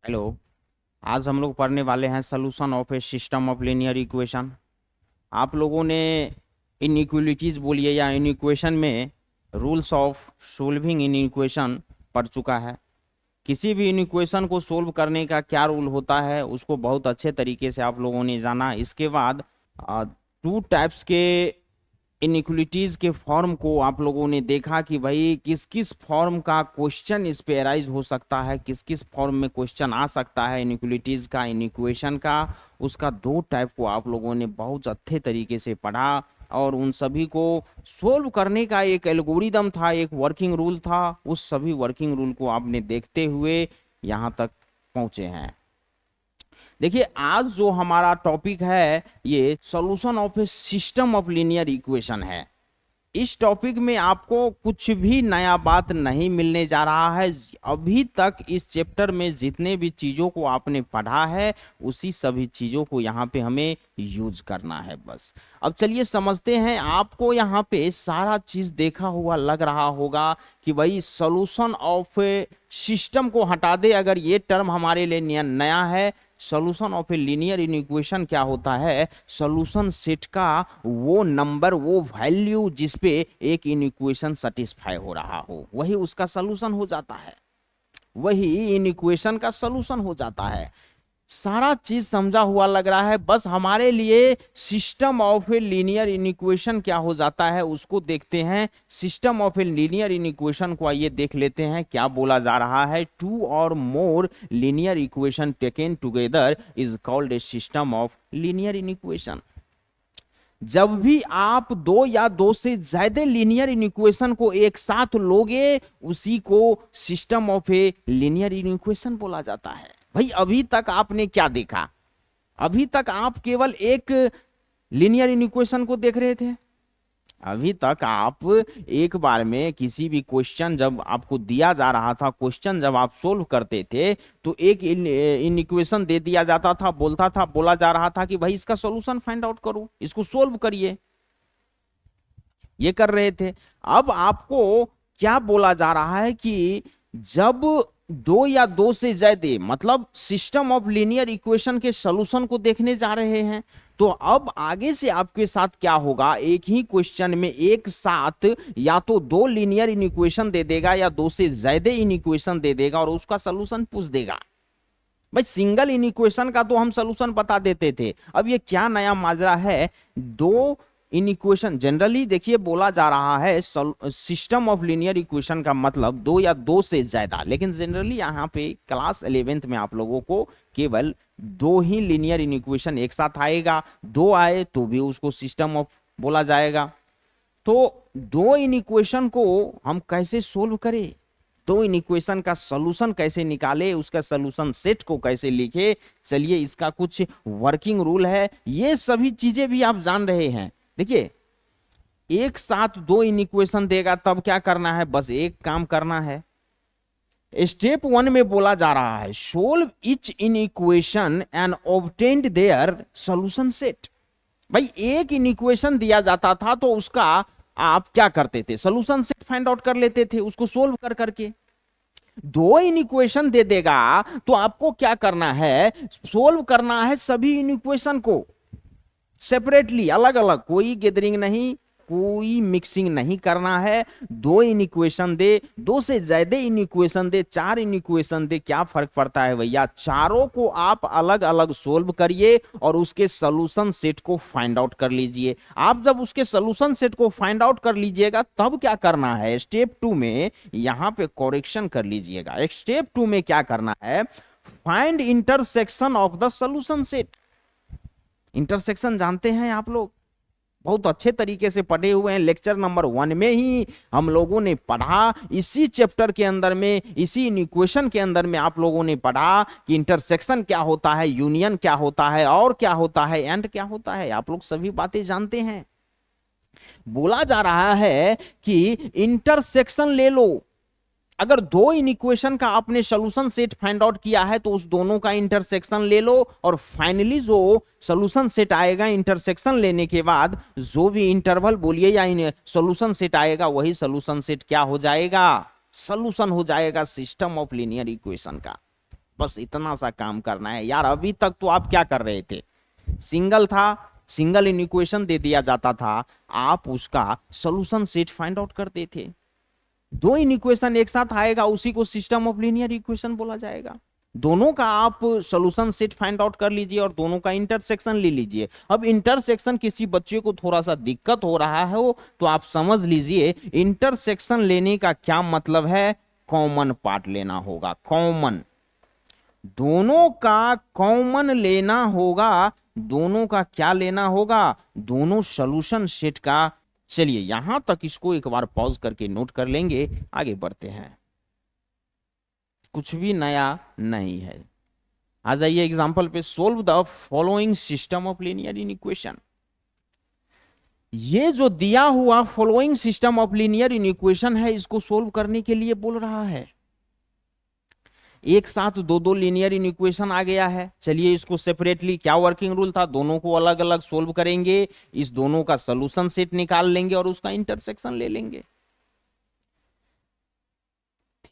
Hello. आज हम लोग पढ़ने वाले हैं solution of A system of linear equation. आप लोगों ने इनइक्वालिटीज बोलिए या इन इक्वेशन में rules of solving in equation पढ़ चुका है। किसी भी इन इक्वेशन को सोल्व करने का क्या रूल होता है उसको बहुत अच्छे तरीके से आप लोगों ने जाना। इसके बाद टू टाइप्स के इनइक्वालिटीज के फॉर्म को आप लोगों ने देखा कि भाई किस किस फॉर्म का क्वेश्चन इस पे अराइज हो सकता है, किस किस फॉर्म में क्वेश्चन आ सकता है इनइक्वालिटीज का, इन इक्वेशन का। उसका दो टाइप को आप लोगों ने बहुत अच्छे तरीके से पढ़ा और उन सभी को सोल्व करने का एक एल्गोरिदम था, एक वर्किंग रूल था। उस सभी वर्किंग रूल को आपने देखते हुए यहाँ तक पहुंचे हैं। देखिए, आज जो हमारा टॉपिक है ये solution of A system of linear equation है। इस टॉपिक में आपको कुछ भी नया बात नहीं मिलने जा रहा है। अभी तक इस चैप्टर में जितने भी चीजों को आपने पढ़ा है उसी सभी चीजों को यहाँ पे हमें यूज करना है बस। अब चलिए समझते हैं। आपको यहाँ पे सारा चीज देखा हुआ लग रहा होगा कि भाई सॉल्यूशन ऑफ ए सिस्टम को हटा दे, अगर ये टर्म हमारे लिए नया है। Solution of a linear equation क्या होता है? सॉल्यूशन सेट का वो नंबर, वो वैल्यू जिस पे एक इक्वेशन सेटिस्फाई हो रहा हो, वही उसका सॉल्यूशन हो जाता है, वही इन इक्वेशन का सॉल्यूशन हो जाता है। सारा चीज समझा हुआ लग रहा है। बस हमारे लिए system of a linear equation क्या हो जाता है उसको देखते हैं। System of a linear equation को आइए देख लेते हैं क्या बोला जा रहा है। टू और more linear equation taken together is called a system of linear equation. जब भी आप दो या दो से ज्यादा लीनियर इक्वेशन को एक साथ लोगे उसी को system of a linear equation बोला जाता है। भाई अभी तक आपने क्या देखा? अभी तक आप केवल एक लीनियर इक्वेशन को देख रहे थे। अभी तक आप एक बार में किसी भी क्वेश्चन जब आपको दिया जा रहा था, क्वेश्चन जब आप सोल्व करते थे तो एक इन इक्वेशन दे दिया जाता था, बोला जा रहा था कि भाई इसका सॉल्यूशन फाइंड आउट करो, इसको सोल्व करिए, ये कर रहे थे। अब आपको क्या बोला जा रहा है कि जब दो या दो से ज्यादा, मतलब सिस्टम ऑफ लीनियर इक्वेशन के सॉल्यूशन को देखने जा रहे हैं, तो अब आगे से आपके साथ क्या होगा? एक ही क्वेश्चन में एक साथ या तो दो लीनियर इक्वेशन दे देगा या दो से ज्यादा इक्वेशन दे देगा और उसका सॉल्यूशन पूछ देगा। भाई सिंगल इक्वेशन का तो हम सॉल्यूशन बता देते थे, अब ये क्या नया माजरा है? दो इन इक्वेशन, जनरली देखिए बोला जा रहा है सिस्टम ऑफ लीनियर इक्वेशन का मतलब दो या दो से ज्यादा, लेकिन जनरली यहाँ पे क्लास 11th में आप लोगों को केवल दो ही लीनियर इक्वेशन एक साथ आएगा। दो आए तो भी उसको सिस्टम ऑफ बोला जाएगा। तो दो इन इक्वेशन को हम कैसे सोल्व करें, दो इन इक्वेशन का सॉल्यूशन कैसे निकाले, उसका सॉल्यूशन सेट को कैसे लिखे, चलिए इसका कुछ वर्किंग रूल है। ये सभी चीजें भी आप जान रहे हैं। देखिए, एक साथ दो इन इक्वेशन देगा तब क्या करना है? बस एक काम करना है। स्टेप 1 में बोला जा रहा है solve each in equation and obtained their solution set. भाई एक इन इक्वेशन दिया जाता था तो उसका आप क्या करते थे? सॉल्यूशन सेट फाइंड आउट कर लेते थे उसको सोल्व कर करके। दो इन इक्वेशन दे देगा तो आपको क्या करना है? सोल्व करना है सभी इन इक्वेशन को सेपरेटली, अलग अलग, कोई गैदरिंग नहीं, कोई मिक्सिंग नहीं करना है। दो इन इक्वेशन दे, दो से ज्यादा इन इक्वेशन दे, चार इन इक्वेशन दे, क्या फर्क पड़ता है भैया? चारों को आप अलग अलग सोल्व करिए और उसके सॉल्यूशन सेट को फाइंड आउट कर लीजिए। आप जब उसके सॉल्यूशन सेट को फाइंड आउट कर लीजिएगा तब क्या करना है? स्टेप 2 में यहां पे करेक्शन कर लीजिएगा। स्टेप 2 में क्या करना है? Find intersection of the solution set. Intersection जानते हैं आप लोग, बहुत अच्छे तरीके से पढ़े हुए हैं। लेक्चर नंबर 1 में ही हम लोगों ने पढ़ा, इसी चैप्टर के अंदर में, इसी इक्वेशन के अंदर में आप लोगों ने पढ़ा कि इंटरसेक्शन क्या होता है, यूनियन क्या होता है, और क्या होता है, एंड क्या होता है। आप लोग सभी बातें जानते हैं। बोला जा रहा है कि इंटरसेक्शन ले लो। अगर दो इन इक्वेशन का आपने सॉल्यूशन सेट फाइंड आउट किया है तो उस दोनों का इंटरसेक्शन ले लो और फाइनली जो सॉल्यूशन सेट आएगा इंटरसेक्शन लेने के बाद, जो भी इंटरवल बोलिए या सॉल्यूशन सेट आएगा, वही सॉल्यूशन सेट क्या हो जाएगा? सॉल्यूशन हो जाएगा सिस्टम ऑफ लीनियर इक्वेशन का। बस इतना सा काम करना है यार। अभी तक तो आप क्या कर रहे थे, सिंगल था, सिंगल इन इक्वेशन दे दिया जाता था, आप उसका सॉल्यूशन सेट फाइंड आउट करते थे। दो इन इक्वेशन एक साथ आएगा, उसी को सिस्टम ऑफ लीनियर इक्वेशन बोला जाएगा। दोनों का आप सॉल्यूशन सेट फाइंड आउट कर लीजिए और दोनों का इंटरसेक्शन ले लीजिए। अब इंटरसेक्शन किसी बच्चे को थोड़ा सा दिक्कत हो रहा है वो तो आप समझ लीजिए, इंटरसेक्शन लेने का क्या मतलब है, कॉमन पार्ट लेना होगा, कॉमन, दोनों का कॉमन लेना होगा। दोनों का क्या लेना होगा, दोनों सॉल्यूशन सेट का। चलिए यहां तक इसको एक बार पॉज करके नोट कर लेंगे, आगे बढ़ते हैं। कुछ भी नया नहीं है। आ जाइए एग्जांपल पे, solve the following system of linear in equation. ये जो दिया हुआ following system of linear in equation है, इसको सोल्व करने के लिए बोल रहा है। एक साथ दो दो लीनियर इन इक्वेशन आ गया है। चलिए इसको सेपरेटली, क्या वर्किंग रूल था, दोनों को अलग अलग सोल्व करेंगे, इस दोनों का सॉल्यूशन सेट निकाल लेंगे और उसका इंटरसेक्शन ले लेंगे।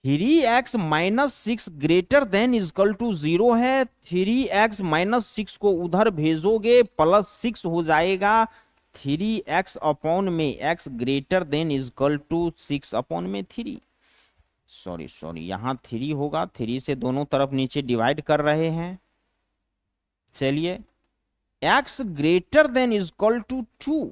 3x minus 6 greater than is equal to 0 है। 3x माइनस 6 को उधर भेजोगे प्लस 6 हो जाएगा। 3x अपॉन में x greater than is equal to 6 upon में 3, सॉरी यहां 3 होगा, 3 से दोनों तरफ नीचे डिवाइड कर रहे हैं। चलिए x greater than is equal to 2।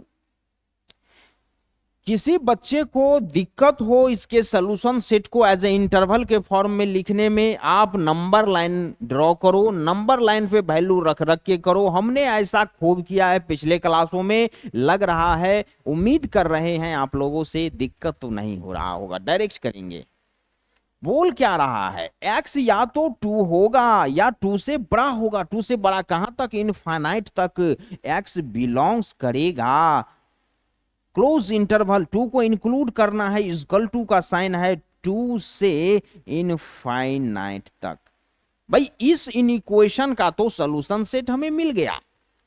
किसी बच्चे को दिक्कत हो इसके सॉल्यूशन सेट को एज ए इंटरवल के फॉर्म में लिखने में, आप नंबर लाइन ड्रॉ करो, नंबर लाइन पे वैल्यू रख रख के करो। हमने ऐसा खूब किया है पिछले क्लासों में, लग रहा है, उम्मीद कर रहे हैं आप लोगों से दिक्कत तो नहीं हो रहा होगा। डायरेक्ट करेंगे। बोल क्या रहा है, x या तो 2 होगा या 2 से बड़ा होगा। 2 से बड़ा कहां तक, इनफाइनाइट तक x बिलोंग्स करेगा। क्लोज इंटरवल 2 को इंक्लूड करना है, इक्वल टू का साइन है 2 से इनफाइनाइट तक। भाई इस इन इक्वेशन का तो सॉल्यूशन सेट हमें मिल गया।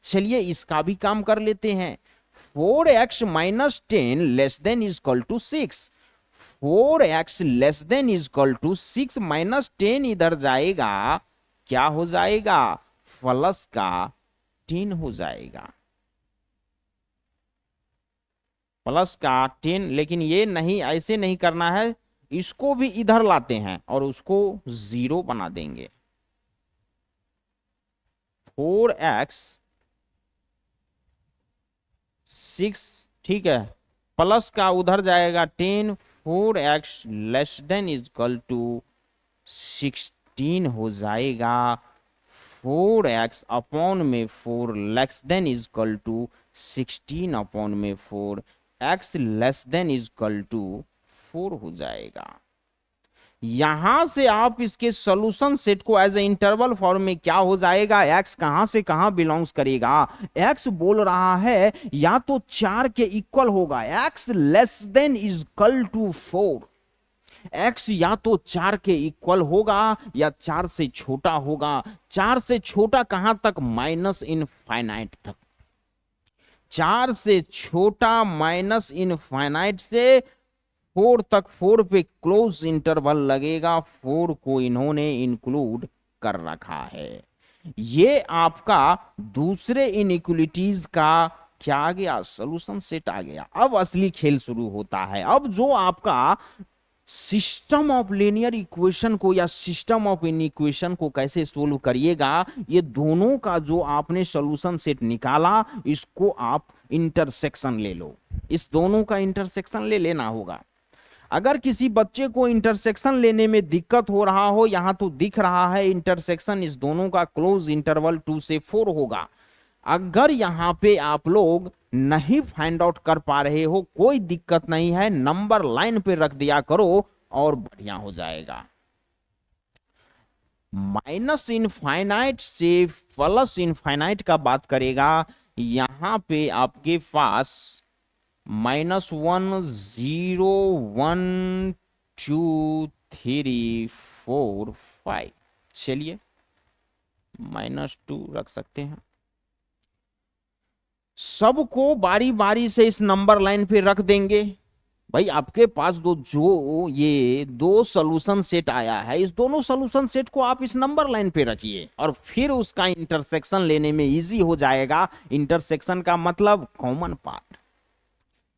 चलिए इसका भी काम कर लेते हैं। 4x minus 10 less than equal to 6। 4x less than equal to 6 minus 10 इधर जाएगा, क्या हो जाएगा, प्लस का 10 हो जाएगा, प्लस का 10। लेकिन ये नहीं, ऐसे नहीं करना है, इसको भी इधर लाते हैं और उसको 0 बना देंगे। 4x 6, ठीक है, प्लस का उधर जाएगा 10। 4x less than equal to 16 हो जाएगा। 4x अपॉन में 4 less than equal to 16 upon में 4, x less than equal to 4 हो जाएगा। यहां से आप इसके सॉल्यूशन सेट को एज ए इंटरवल फॉर्म में क्या हो जाएगा, x कहां से कहां बिलोंग्स करेगा। x बोल रहा है या तो 4 के इक्वल होगा, x less than equal to 4। x या तो 4 के इक्वल होगा या 4 से छोटा होगा। 4 से छोटा कहां तक, माइनस इनफाइनाइट तक। 4 से छोटा माइनस इनफाइनाइट से 4 तक, 4 पे क्लोज इंटरवल लगेगा। 4 को इन्होंने इंक्लूड कर रखा है। ये आपका दूसरे इनइक्वालिटीज का क्या आ गया, सॉल्यूशन सेट आ गया। अब असली खेल शुरू होता है। अब जो आपका सिस्टम ऑफ लीनियर इक्वेशन को या सिस्टम ऑफ इनइक्वेशन को कैसे सोल्व करिएगा, ये दोनों का जो आपने सॉल्यूशन सेट निकाला, इसको आप इंटरसेक्शन ले लो। इस दोनों का इंटरसेक्शन ले लेना होगा। अगर किसी बच्चे को इंटरसेक्शन लेने में दिक्कत हो रहा हो, यहां तो दिख रहा है इंटरसेक्शन इस दोनों का क्लोज इंटरवल 2 से 4 होगा। अगर यहां पे आप लोग नहीं फाइंड आउट कर पा रहे हो, कोई दिक्कत नहीं है, नंबर लाइन पे रख दिया करो और बढ़िया हो जाएगा। माइनस इनफाइनाइट से प्लस इनफाइनाइट का बात करेगा, यहां पे आपके पास -1 0 1 2 3 4 5, चलिए -2 रख सकते हैं। सबको बारी बारी से इस नंबर लाइन पे रख देंगे। भाई आपके पास जो ये दो सॉल्यूशन सेट आया है, इस दोनों सॉल्यूशन सेट को आप इस नंबर लाइन पे रखिए और फिर उसका इंटरसेक्शन लेने में इजी हो जाएगा। इंटरसेक्शन का मतलब कॉमन पार्ट।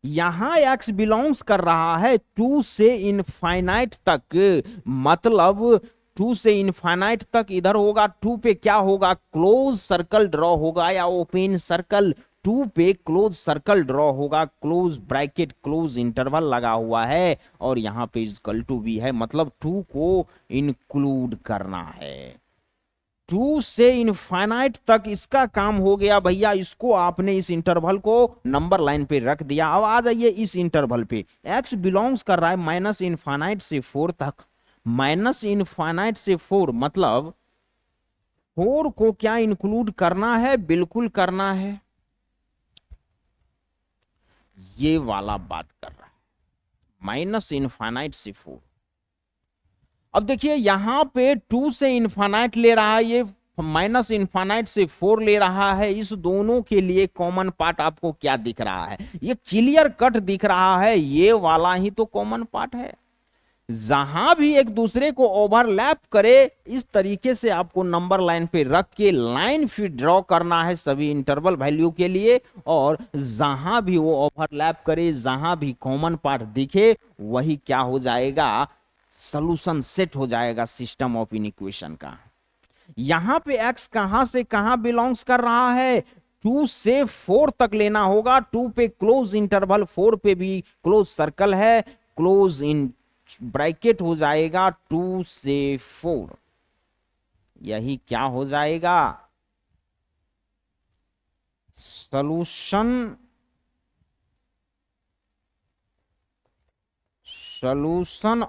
यहां x बिलोंग्स कर रहा है 2 से इनफाइनाइट तक, मतलब 2 से इनफाइनाइट तक इधर होगा, 2 पे क्या होगा, क्लोज सर्कल ड्रॉ होगा या ओपन सर्कल। 2 पे क्लोज सर्कल ड्रॉ होगा, क्लोज ब्रैकेट क्लोज इंटरवल लगा हुआ है और यहां पे इक्वल टू भी है, मतलब 2 को इंक्लूड करना है। 2 से इनफाइनाइट तक इसका काम हो गया भैया। इसको आपने इस इंटरवल को नंबर लाइन पे रख दिया। अब आ जाइए इस इंटरवल पे, x बिलोंग्स कर रहा है माइनस इनफाइनाइट से 4 तक। माइनस इनफाइनाइट से 4 मतलब 4 को क्या इंक्लूड करना है, बिल्कुल करना है। ये वाला बात कर रहा है माइनस इनफाइनाइट से 4। अब देखिए यहां पे 2 से इनफाइनाइट ले रहा है, ये माइनस इनफाइनाइट से 4 ले रहा है। इस दोनों के लिए कॉमन पार्ट आपको क्या दिख रहा है, ये क्लियर कट दिख रहा है, ये वाला ही तो कॉमन पार्ट है। जहां भी एक दूसरे को ओवरलैप करे, इस तरीके से आपको नंबर लाइन पे रख के लाइन फिर ड्रॉ करना है सभी इंटरवल वैल्यू के लिए। और जहां भी वो ओवरलैप करे, जहां भी कॉमन पार्ट दिखे, वही क्या हो जाएगा, सॉल्यूशन सेट हो जाएगा सिस्टम ऑफ इनइक्वेशन का। यहां पे x कहां से कहां बिलोंग्स कर रहा है, 2 से 4 तक लेना होगा। 2 पे क्लोज इंटरवल, 4 पे भी क्लोज सर्कल है, क्लोज इन ब्रैकेट हो जाएगा 2 से 4। यही क्या हो जाएगा, solution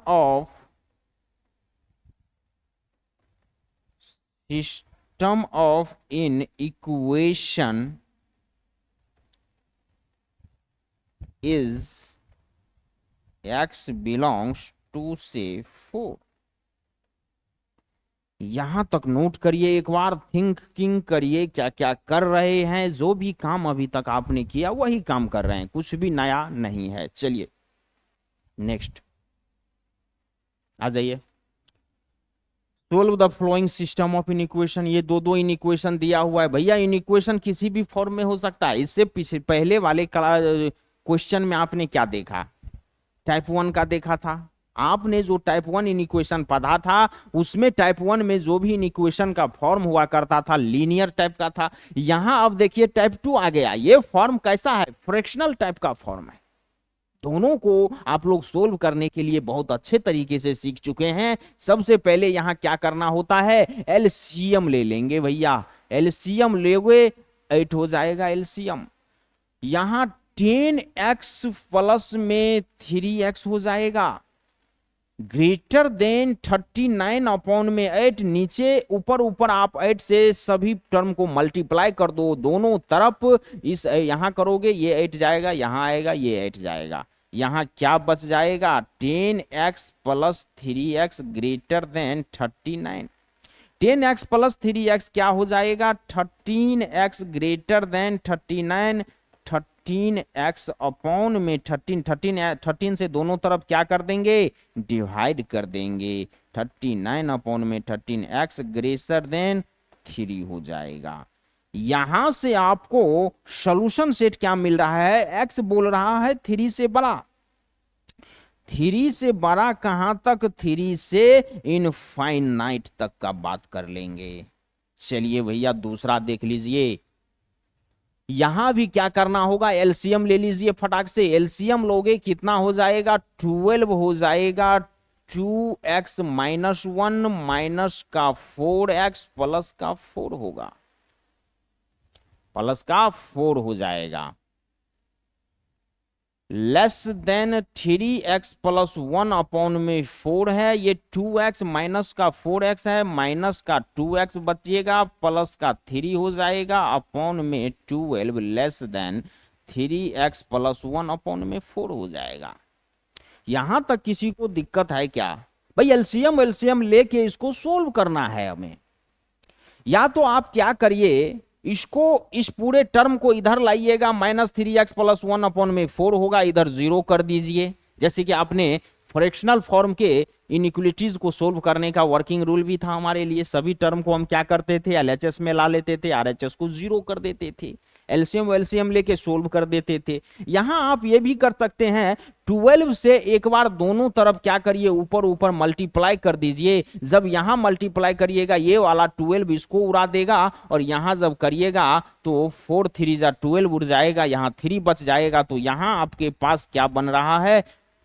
of system of in equation is x belongs 2 से 4। यहां तक नोट करिए, एक बार थिंकिंग करिए क्या क्या कर रहे हैं। जो भी काम अभी तक आपने किया वही काम कर रहे हैं, कुछ भी नया नहीं है। चलिए नेक्स्ट आ जाइए। Solve the flowing system of inequation. ये दो इनइक्वेशन दिया हुआ है भैया। इनइक्वेशन किसी भी फॉर्म में हो सकता है। इससे पहले वाले क्वेश्चन में आपने क्या देखा, टाइप 1 का देखा था आपने। जो टाइप 1 इनइक्वेशन पढ़ा था उसमें टाइप 1 में जो भी इनइक्वेशन का फॉर्म हुआ करता था लीनियर टाइप का था। यहां अब देखिए टाइप 2 आ गया। ये फॉर्म कैसा है, फ्रैक्शनल टाइप का फॉर्म है। दोनों को आप लोग सोल्व करने के लिए बहुत अच्छे तरीके से सीख चुके हैं। सबसे पहले यहां क्या करना होता है, एलसीएम ले लेंगे भैया। एलसीएम लेंगे 8 हो जाएगा एलसीएम। यहां 10x प्लस में 3x हो जाएगा, ग्रेटर देन 39 अपॉन में 8। नीचे ऊपर ऊपर आप 8 से सभी टर्म को मल्टीप्लाई कर दो दोनों तरफ। इस यहां करोगे ये 8 जाएगा, यहां आएगा ये 8 जाएगा। यहां क्या बच जाएगा, 10x plus 3x greater then 39। 10x plus 3x क्या हो जाएगा, 13x greater than 39। 13x upon में 13 से दोनों तरफ क्या कर देंगे, डिवाइड कर देंगे। 39 अपॉन में 13x ग्रेटर देन 3 हो जाएगा। यहां से आपको सॉल्यूशन सेट क्या मिल रहा है, x बोल रहा है 3 से बड़ा। 3 से बड़ा कहां तक, 3 से इनफाइनाइट तक का बात कर लेंगे। चलिए भैया दूसरा देख लीजिए। यहां भी क्या करना होगा, एलसीएम ले लीजिए फटाक से। एलसीएम लोगे कितना हो जाएगा, 12 हो जाएगा। 2x माइनस 1 माइनस का 4x प्लस का 4 होगा, प्लस का 4 हो जाएगा। Less than 3x plus 1 upon में 4 है। ये 2x माइनस का 4x है, माइनस का 2x बचिएगा, प्लस का 3 हो जाएगा अपॉन में 12 less than 3x plus 1 upon में 4 हो जाएगा। यहां तक किसी को दिक्कत है क्या भाई, एलसीएम लेके इसको सोल्व करना है हमें। या तो आप क्या करिए, इसको इस पूरे टर्म को इधर लाइएगा, -3x प्लस 1 अपॉन में 4 होगा, इधर 0 कर दीजिए। जैसे कि आपने फ्रैक्शनल फॉर्म के इनइक्वालिटीज को सोल्व करने का वर्किंग रूल भी था हमारे लिए। सभी टर्म को हम क्या करते थे, एलएचएस में ला लेते थे, आरएचएस को जीरो कर देते थे, एलसीएम एलसीएम लेके सोल्व कर देते थे। यहां आप ये भी कर सकते हैं, 12 से एक बार दोनों तरफ क्या करिए, ऊपर ऊपर मल्टीप्लाई कर दीजिए। जब यहां मल्टीप्लाई करिएगा ये वाला 12 इसको उड़ा देगा, और यहां जब करिएगा तो 4 3 जा 12 उड़ जाएगा, यहां 3 बच जाएगा। तो यहां आपके पास क्या बन रहा है,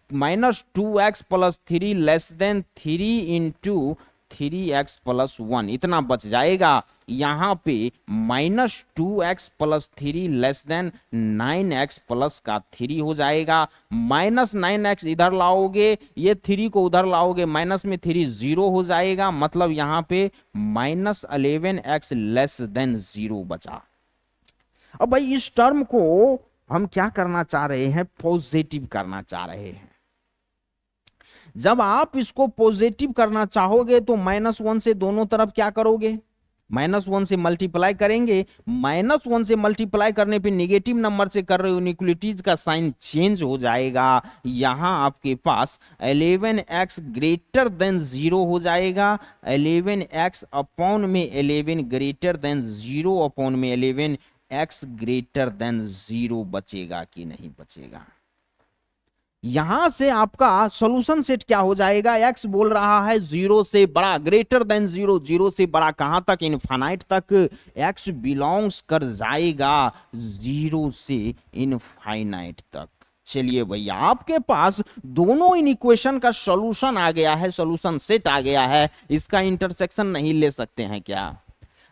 -2x + 3 less than 3 into 3x + 1 इतना बच जाएगा। यहां पे -2x + 3 less then 9x plus का 3 हो जाएगा। -9x इधर लाओगे, ये 3 को उधर लाओगे, माइनस में 3 0 हो जाएगा, मतलब यहां पे -11x लेस देन 0 बचा। अब भाई इस टर्म को हम क्या करना चाह रहे हैं, पॉजिटिव करना चाह रहे हैं। जब आप इसको पॉजिटिव करना चाहोगे तो -1 से दोनों तरफ क्या करोगे, -1 से मल्टीप्लाई करेंगे। -1 से मल्टीप्लाई करने पे नेगेटिव नंबर से कर रहे हो, इनइक्वालिटीज का साइन चेंज हो जाएगा। यहां आपके पास 11x ग्रेटर देन 0 हो जाएगा। 11x अपॉन में 11 ग्रेटर देन 0 अपॉन में 11x ग्रेटर देन 0 बचेगा कि नहीं बचेगा। यहां से आपका सॉल्यूशन सेट क्या हो जाएगा, x बोल रहा है 0 से बड़ा, ग्रेटर देन 0, 0 से बड़ा कहां तक, इनफाइनाइट तक। x बिलोंग्स कर जाएगा 0 से इनफाइनाइट तक। चलिए भैया, आपके पास दोनों इन इक्वेशन का सॉल्यूशन आ गया है, सॉल्यूशन सेट आ गया है। इसका इंटरसेक्शन नहीं ले सकते हैं क्या?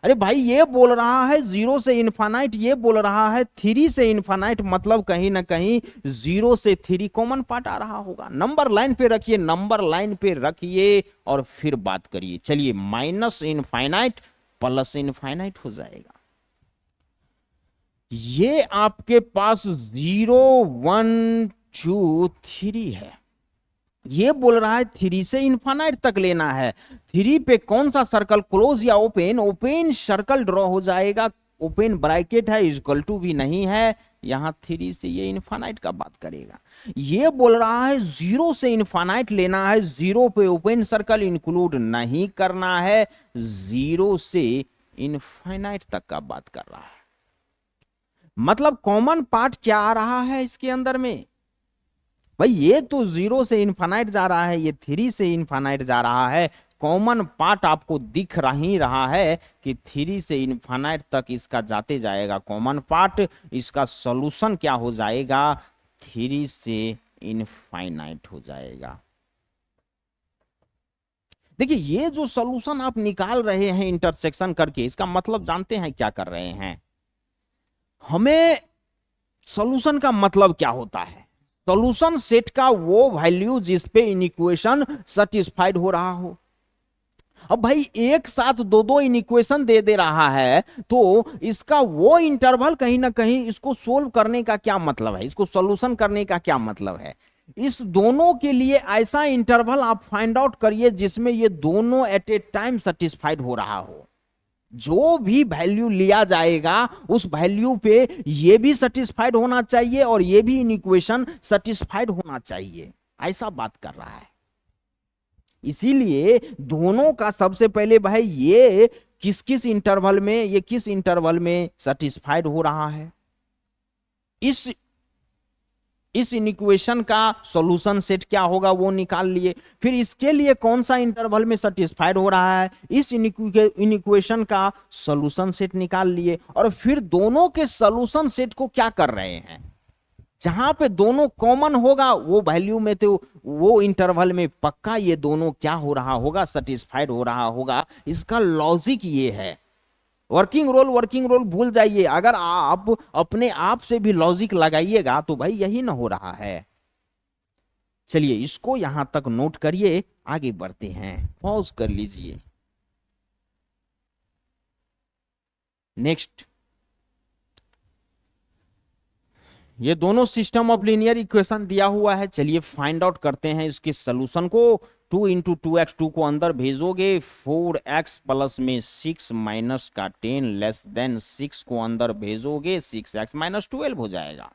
अरे भाई ये बोल रहा है 0 से इनफाइनाइट, ये बोल रहा है 3 से इनफाइनाइट, मतलब कहीं ना कहीं 0 से 3 कॉमन पार्ट आ रहा होगा। नंबर लाइन पे रखिए, नंबर लाइन पे रखिए और फिर बात करिए। चलिए, माइनस इनफाइनाइट प्लस इनफाइनाइट हो जाएगा। ये आपके पास 0 1 2 3 है, ये बोल रहा है 3 से इनफाइनाइट तक लेना है। 3 पे कौन सा सर्कल, क्लोज या ओपन? ओपन सर्कल ड्रॉ हो जाएगा। ओपन ब्रैकेट है, इक्वल टू भी नहीं है। यहां 3 से ये इनफाइनाइट का बात करेगा। ये बोल रहा है 0 से इनफाइनाइट लेना है, 0 पे ओपन सर्कल इंक्लूड नहीं करना है, 0 से इनफाइनाइट तक का बात कर रहा है। मतलब कॉमन पार्ट क्या आ रहा है इसके अंदर में भाई, ये तो 0 से इनफाइनाइट जा रहा है, ये 3 से इनफाइनाइट जा रहा है। कॉमन पार्ट आपको दिख ही रहा है कि 3 से इनफाइनाइट तक इसका जाते जाएगा कॉमन पार्ट। इसका सॉल्यूशन क्या हो जाएगा, 3 से इनफाइनाइट हो जाएगा। देखिए, ये जो सॉल्यूशन आप निकाल रहे हैं इंटरसेक्शन करके, इसका मतलब जानते हैं क्या कर रहे हैं? हमें सॉल्यूशन का मतलब क्या होता है, सॉल्यूशन सेट का वो वैल्यू जिस पे इनइक्वेशन सेटिस्फाइड हो रहा हो। अब भाई एक साथ दो दो इनइक्वेशन दे रहा है, तो इसका वो इंटरवल कहीं ना कहीं इसको सोल्व करने का क्या मतलब है, इसको सॉल्यूशन करने का क्या मतलब है। इस दोनों के लिए ऐसा इंटरवल आप फाइंड आउट करिए जिसमें ये दोनों एट ए टाइम सेटिस्फाइड हो रहा हो। जो भी वैल्यू लिया जाएगा उस वैल्यू पे ये भी सेटिस्फाइड होना चाहिए और ये भी इक्वेशन सेटिस्फाइड होना चाहिए, ऐसा बात कर रहा है। इसीलिए दोनों का सबसे पहले भाई ये किस किस इंटरवल में, ये किस इंटरवल में सेटिस्फाइड हो रहा है, इस इक्वेशन का सॉल्यूशन सेट क्या होगा वो निकाल लिए। फिर इसके लिए कौन सा इंटरवल में सेटिस्फाइड हो रहा है, इस इक्वेशन का सॉल्यूशन सेट निकाल लिए। और फिर दोनों के सॉल्यूशन सेट को क्या कर रहे हैं, जहां पे दोनों कॉमन होगा वो वैल्यू में, तो वो इंटरवल में पक्का ये दोनों क्या हो रहा होगा, सेटिस्फाइड हो रहा होगा। इसका लॉजिक ये है। वर्किंग रोल भूल जाइए, अगर आप अपने आप से भी लॉजिक लगाइएगा तो भाई यही ना हो रहा है। चलिए इसको यहां तक नोट करिए, आगे बढ़ते हैं, पॉज कर लीजिए। नेक्स्ट, ये दोनों सिस्टम ऑफ लीनियर इक्वेशन दिया हुआ है। चलिए फाइंड आउट करते हैं इसके सॉल्यूशन को। 2 इंटू 2x, 2 को अंदर भेजोगे, 4x प्लस में 6 माइनस का 10 लेस देन 6 को अंदर भेजोगे, 6x माइनस 12 हो जाएगा।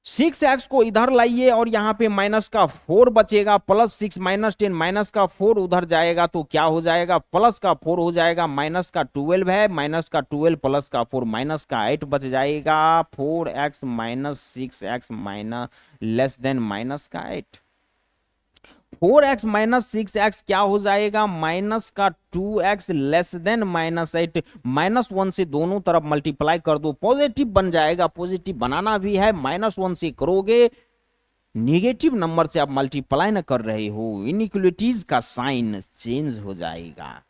6x को इधर लाइए और यहाँ पे माइनस का 4 बचेगा, प्लस 6 माइनस 10, माइनस का 4 उधर जाएगा तो क्या हो जाएगा, प्लस का 4 हो जाएगा, माइनस का 12 है, माइनस का 12 प्लस का 4 माइनस का 8 बच जाएगा। 4x minus 6x minus less than minus का 8। 4x माइनस 6x क्या हो जाएगा, माइनस का 2x लेस देन माइनस 8। -1 से दोनों तरफ मल्टीप्लाई कर दो, पॉजिटिव बन जाएगा। पॉजिटिव बनाना भी है, -1 से करोगे, निगेटिव नंबर से आप मल्टीप्लाई ना कर रहे हो, इनइक्वालिटीज का साइन चेंज हो जाएगा।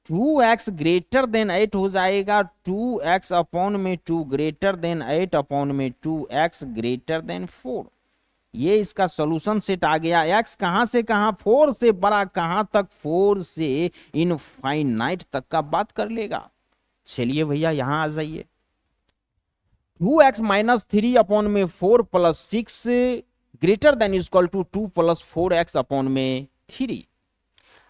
2x ग्रेटर देन 8 हो जाएगा, 2x अपॉन में 2 ग्रेटर देन 8 अपॉन में 2x ग्रेटर देन 4। ये इसका सॉल्यूशन सेट आ गया। x कहां से कहां, 4 से बड़ा कहां तक, 4 से इनफाइनाइट तक का बात कर लेगा। चलिए भैया यहां आ जाइए। 2x माइनस 3 अपॉन में 4 plus 6 greater than equal to 2 plus 4x upon में 3।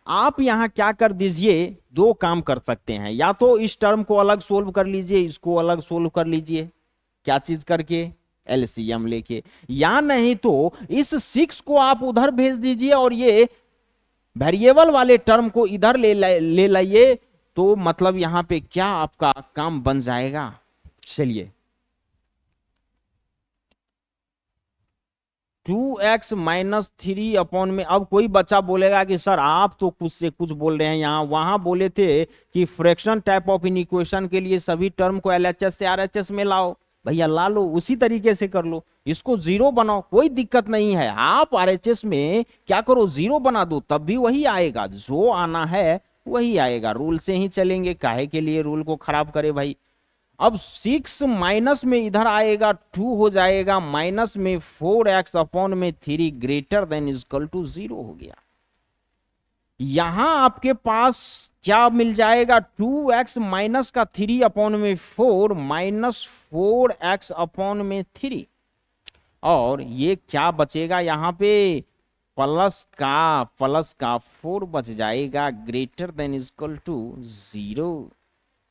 आप यहां क्या कर दीजिए, दो काम कर सकते हैं, या तो इस टर्म को अलग सोल्व कर लीजिए, इसको अलग सोल्व कर लीजिए, क्या चीज करके, एलसीएम लेके, या नहीं तो इस 6 को आप उधर भेज दीजिए और ये वेरिएबल वाले टर्म को इधर ले लाइए, तो मतलब यहां पे क्या आपका काम बन जाएगा। चलिए 2x माइनस 3 अपॉन में, अब कोई बच्चा बोलेगा कि सर आप तो कुछ से कुछ बोल रहे हैं, यहां वहां बोले थे कि फ्रैक्शन टाइप ऑफ इनइक्वेशन के लिए सभी टर्म को एलएचएस से आरएचएस में लाओ। भैया ला लो, उसी तरीके से कर लो, इसको जीरो बनाओ, कोई दिक्कत नहीं है। आप आरएचएस में क्या करो, जीरो बना दो, तब भी वही आएगा, जो आना है वही आएगा। रूल से ही चलेंगे, काहे के लिए रूल को खराब करे भाई। अब 6 माइनस में इधर आएगा, 2 हो जाएगा, माइनस में 4x अपॉन में 3 ग्रेटर देन इक्वल टू 0 हो गया। यहां आपके पास क्या मिल जाएगा, 2x माइनस का 3 अपॉन में 4 माइनस 4x अपॉन में 3, और ये क्या बचेगा यहां पे, प्लस का 4 बच जाएगा, ग्रेटर देन इक्वल टू 0।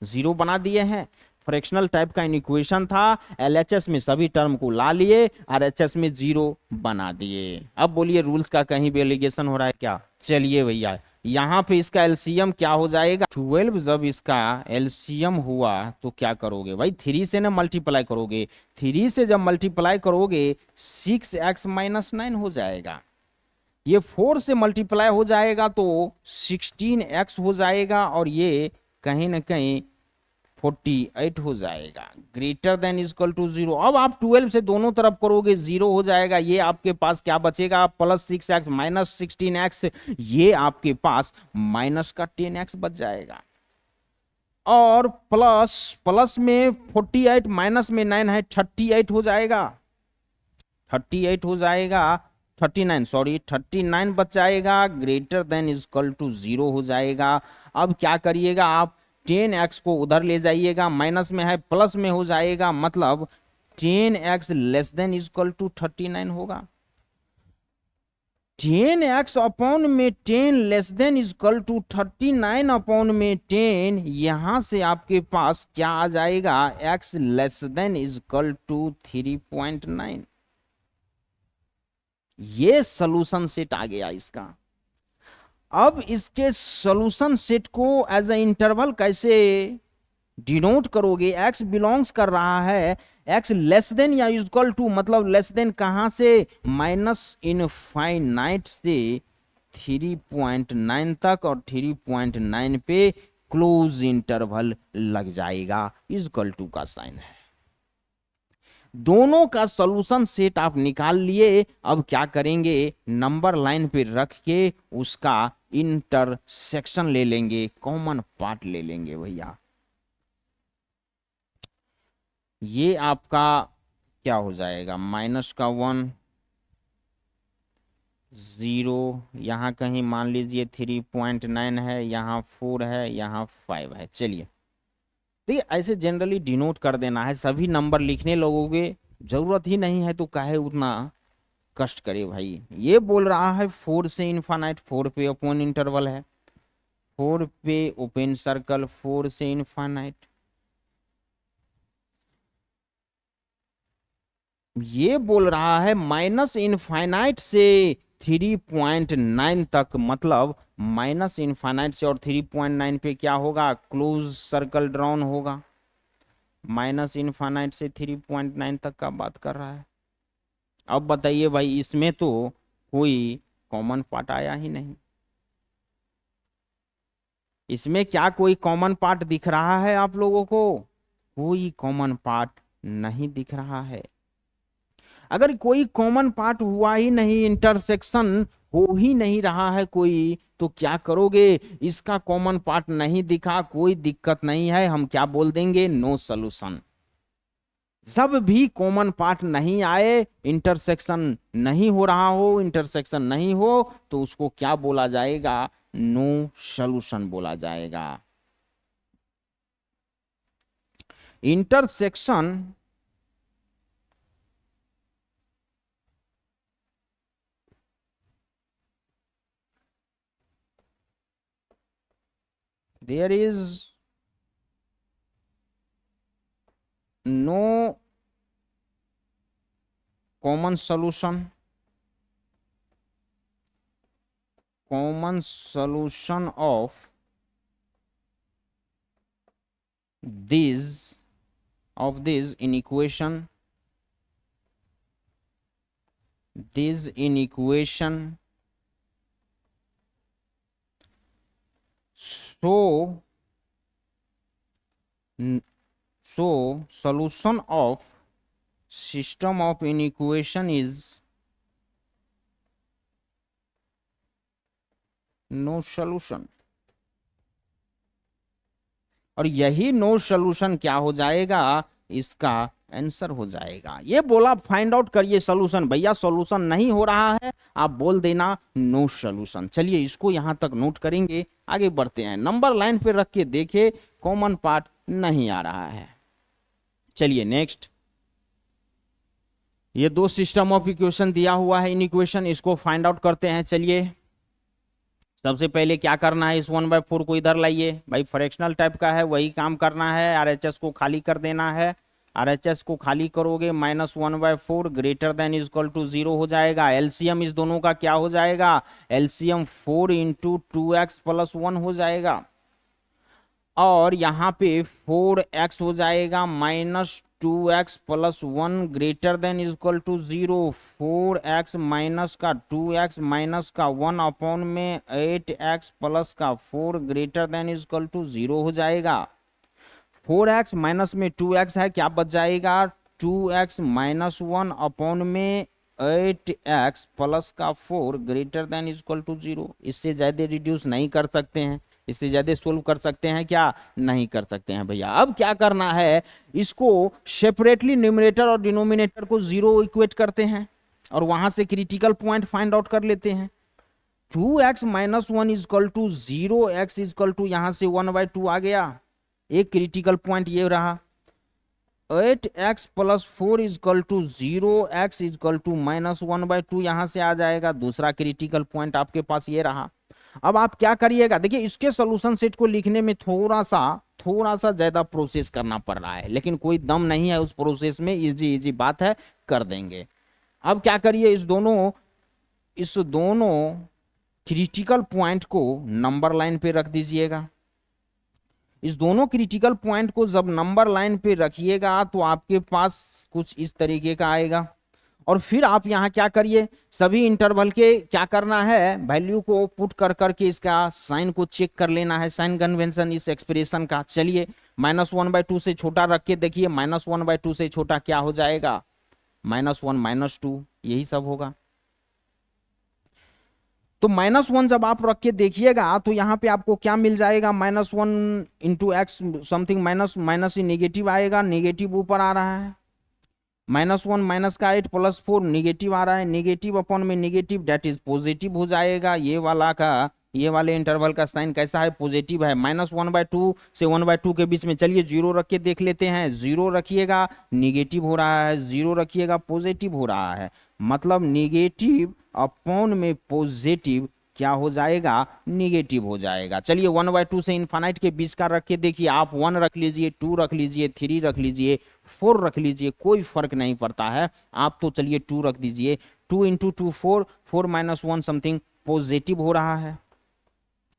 0 बना दिए हैं। फ्रैक्शनल टाइप का इक्वेशन था, एलएचएस में सभी टर्म को ला लिए, आरएचएस में 0 बना दिए। अब बोलिए रूल्स का कहीं भी एलिगेशन हो रहा है क्या। चलिए भैया यहां पे इसका एलसीएम क्या हो जाएगा, 12 जब इसका एलसीएम हुआ तो क्या करोगे भाई, 3 से ना मल्टीप्लाई करोगे, 3 से जब मल्टीप्लाई करोगे 6x माइनस 9 हो जाएगा, ये 4 से मल्टीप्लाई हो जाएगा तो 16x हो जाएगा, और ये कहीं ना कहीं 48 हो जाएगा, ग्रेटर देन इक्वल टू 0। अब आप 12 से दोनों तरफ करोगे 0 हो जाएगा, ये आपके पास क्या बचेगा, प्लस 6x माइनस 16x, ये आपके पास माइनस का 10x बच जाएगा, और प्लस में 48 माइनस में 9 है, 38 हो जाएगा, 38 हो जाएगा, 39 सॉरी 39 बच जाएगा, ग्रेटर देन इक्वल टू 0 हो जाएगा। अब क्या करिएगा आप, 10x को उधर ले जाइएगा, माइनस में है प्लस में हो जाएगा, मतलब 10x less than equal to 39 होगा। 10x अपॉन में 10 less than equal to 39 upon में 10, यहां से आपके पास क्या आ जाएगा, x less than equal to 3.9। ये सॉल्यूशन सेट आ गया इसका। अब इसके सॉल्यूशन सेट को एज ए इंटरवल कैसे डिनोट करोगे, x बिलोंग्स कर रहा है, x लेस देन या इक्वल टू, मतलब लेस देन कहां से, माइनस इनफाइनाइट से 3.9 तक, और 3.9 पे क्लोज इंटरवल लग जाएगा, इक्वल टू का साइन है। दोनों का सॉल्यूशन सेट आप निकाल लिए। अब क्या करेंगे, नंबर लाइन पे रख के उसका इंटरसेक्शन ले लेंगे, कॉमन पार्ट ले लेंगे भैया। ये आपका क्या हो जाएगा, माइनस का 1 0, यहां कहीं मान लीजिए 3.9 है, यहां 4 है, यहां 5 है। चलिए देखिए ऐसे जनरली डिनोट कर देना है, सभी नंबर लिखने लगोगे जरूरत ही नहीं है तो काहे उतना कष्ट करे भाई। ये बोल रहा है 4 से इनफाइनाइट, 4 पे ओपन इंटरवल है, 4 पे ओपन सर्कल, 4 से इनफाइनाइट। ये बोल रहा है माइनस इनफाइनाइट से 3.9 तक, मतलब माइनस इनफाइनाइट से और 3.9 पे क्या होगा, क्लोज सर्कल ड्रॉन होगा। माइनस इनफाइनाइट से 3.9 तक का बात कर रहा है। अब बताइए भाई, इसमें तो कोई कॉमन पार्ट आया ही नहीं। इसमें क्या कोई कॉमन पार्ट दिख रहा है आप लोगों को? कोई कॉमन पार्ट नहीं दिख रहा है। अगर कोई कॉमन पार्ट हुआ ही नहीं, इंटरसेक्शन हो ही नहीं रहा है कोई, तो क्या करोगे? इसका कॉमन पार्ट नहीं दिखा, कोई दिक्कत नहीं है, हम क्या बोल देंगे, नो सॉल्यूशन। जब भी कॉमन पार्ट नहीं आए, इंटरसेक्शन नहीं हो रहा हो, इंटरसेक्शन नहीं हो, तो उसको क्या बोला जाएगा, नो सॉल्यूशन बोला जाएगा। Intersection there is no common solution of this inequation, so solution of system of inequation is no solution. और यही नो सॉल्यूशन क्या हो जाएगा, इसका आंसर हो जाएगा। ये बोला फाइंड आउट करिए सॉल्यूशन, भैया सॉल्यूशन नहीं हो रहा है, आप बोल देना नो सॉल्यूशन। चलिए इसको यहां तक नोट करेंगे, आगे बढ़ते हैं। नंबर लाइन पे रख के देखे, कॉमन पार्ट नहीं आ रहा है। चलिए नेक्स्ट, ये दो सिस्टम ऑफ इक्वेशन दिया हुआ है इन इक्वेशन, इसको फाइंड आउट करते हैं। चलिए सबसे पहले क्या करना है, इस 1/4 को इधर लाइए, भाई फ्रैक्शनल टाइप का है, वही काम करना है। आरएचएस को खाली कर देना है, आरएचएस को खाली करोगे -1/4 ग्रेटर देन इक्वल टू 0 हो जाएगा। एलसीएम इस दोनों का क्या हो जाएगा, एलसीएम 4 × 2x + 1 हो जाएगा। और यहाँ पे 4x हो जाएगा -2x + 1 greater than equal to 0। 4x minus का 2x माइनस का 1 अपॉन में 8x प्लस का 4 ग्रेटर देन इक्वल टू 0 हो जाएगा। 4x माइनस में 2x है, क्या बच जाएगा, 2x माइनस 1 अपॉन में 8x प्लस का 4 ग्रेटर देन इक्वल टू 0। इससे ज्यादा रिड्यूस नहीं कर सकते हैं, इससे ज्यादा सोल्व कर सकते हैं क्या, नहीं कर सकते हैं भैया। अब क्या करना है, इसको सेपरेटली न्यूमरेटर और डिनोमिनेटर को 0 इक्वेट करते हैं और वहां से क्रिटिकल पॉइंट फाइंड आउट कर लेते हैं। 2x minus 1 equal to 0, x equal to यहां से 1/2 आ गया, एक क्रिटिकल पॉइंट ये रहा। 8x + 4 equal to 0, x equal to -1/2 यहां से आ जाएगा, दूसरा क्रिटिकल पॉइंट आपके पास ये रहा। अब आप क्या करिएगा, देखिए इसके सॉल्यूशन सेट को लिखने में थोड़ा सा ज्यादा प्रोसेस करना पड़ रहा है, लेकिन कोई दम नहीं है उस प्रोसेस में, इजी बात है, कर देंगे। अब क्या करिए, इस दोनों क्रिटिकल पॉइंट को नंबर लाइन पे रख दीजिएगा। इस दोनों क्रिटिकल पॉइंट को जब नंबर लाइन पे रखिएगा तो आपके पास कुछ इस तरीके का आएगा। और फिर आप यहाँ क्या करिए, सभी इंटरवल के क्या करना है, वैल्यू को पुट कर करके इसका साइन को चेक कर लेना है, साइन कन्वेंशन इस एक्सप्रेशन का। चलिए -1/2 से छोटा रख के देखिए, -1/2 से छोटा क्या हो जाएगा, -1 -2, यही सब होगा। तो -1 जब आप रख के देखिएगा तो यहाँ पे आपको क्या मिल जाएगा, -1 × x समथिंग, माइनस ही नेगेटिव आएगा, नेगेटिव ऊपर आ रहा है, -1 माइनस का 8 + 4 नेगेटिव आ रहा है, नेगेटिव अपॉन में नेगेटिव डेट इज पॉजिटिव हो जाएगा। ये वाले इंटरवल का साइन कैसा है, पॉजिटिव है। -1/2 से 1/2 के बीच में चलिए 0 रख के देख लेते हैं। 0 रखिएगा नेगेटिव हो रहा है, 0 रखिएगा पॉजिटिव हो रहा है, मतलब नेगेटिव अपॉन में पॉजिटिव क्या हो जाएगा, निगेटिव हो जाएगा। चलिए 1/2 से इनफाइनाइट के बीच का रख के देखिए, आप 1 रख लीजिए, 2 रख लीजिए, 3 रख लीजिए, 4 रख लीजिए, कोई फर्क नहीं पड़ता है। आप तो चलिए 2 रख दीजिए। 2 इंटू 2 4, 4 माइनस 1 समथिंग पॉजिटिव हो रहा है,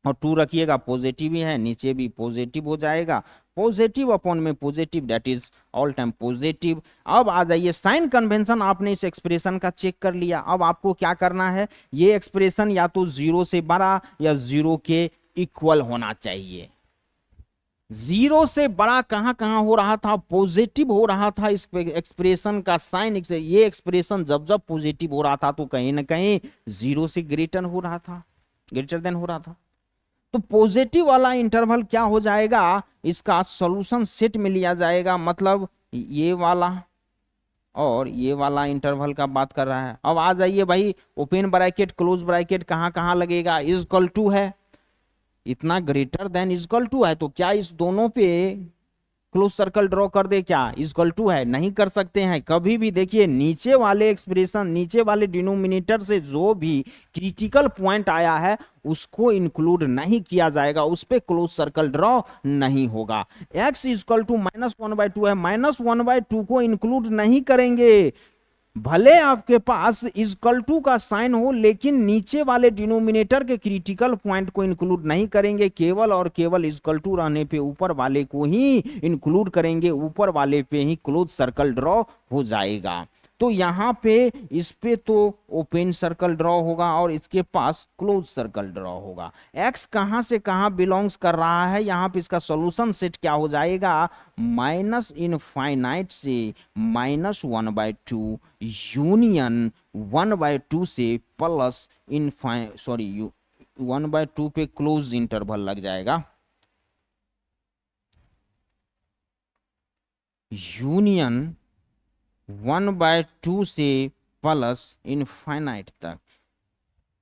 और 2 रखिएगा पॉजिटिव ही है, नीचे भी पॉजिटिव हो जाएगा। पॉजिटिव अपॉन में positive, that is all time positive. अब आ जाइए साइन कन्वेंशन, आपने इस एक्सप्रेशन का चेक कर लिया। अब आपको क्या करना है, ये एक्सप्रेशन या तो 0 से बड़ा या 0 के इक्वल होना चाहिए। 0 से बड़ा कहां कहां हो रहा था, पॉजिटिव हो रहा था इस एक्सप्रेशन का साइन। ये एक्सप्रेशन जब जब पॉजिटिव हो रहा था तो कहीं ना कहीं 0 से ग्रेटर हो रहा था, ग्रेटर देन हो रहा था। तो पॉजिटिव वाला इंटरवल क्या हो जाएगा, इसका सॉल्यूशन सेट में लिया जाएगा, मतलब ये वाला और ये वाला इंटरवल का बात कर रहा है। अब आ जाइए भाई, ओपन ब्रैकेट क्लोज ब्रैकेट कहां कहां लगेगा, इज इक्वल टू है, इतना greater than is equal to है, तो क्या इस दोनों पे क्लोज सर्कल ड्रॉ कर दे, क्या इज इक्वल टू है, नहीं कर सकते हैं कभी भी। देखिए नीचे वाले एक्सप्रेशन, नीचे वाले डिनोमिनेटर से जो भी क्रिटिकल पॉइंट आया है उसको इंक्लूड नहीं किया जाएगा, उस पे क्लोज सर्कल ड्रॉ नहीं होगा। x इज इक्वल टू -1/2 है, -1/2 को इंक्लूड नहीं करेंगे, भले आपके पास इक्वल टू का साइन हो, लेकिन नीचे वाले डिनोमिनेटर के क्रिटिकल पॉइंट को इंक्लूड नहीं करेंगे, केवल और केवल इक्वल टू रहने पे ऊपर वाले को ही इंक्लूड करेंगे, ऊपर वाले पे ही क्लोज सर्कल ड्रॉ हो जाएगा। तो यहां पे इस पे तो ओपन सर्कल ड्रॉ होगा और इसके पास क्लोज सर्कल ड्रॉ होगा। x कहां से कहां बिलोंग्स कर रहा है, यहां पे इसका सॉल्यूशन सेट क्या हो जाएगा, माइनस इनफाइनाइट से -1/2 यूनियन 1/2 से प्लस 1/2 पे क्लोज इंटरवल लग जाएगा, यूनियन 1/2 से प्लस इनफाइनाइट तक।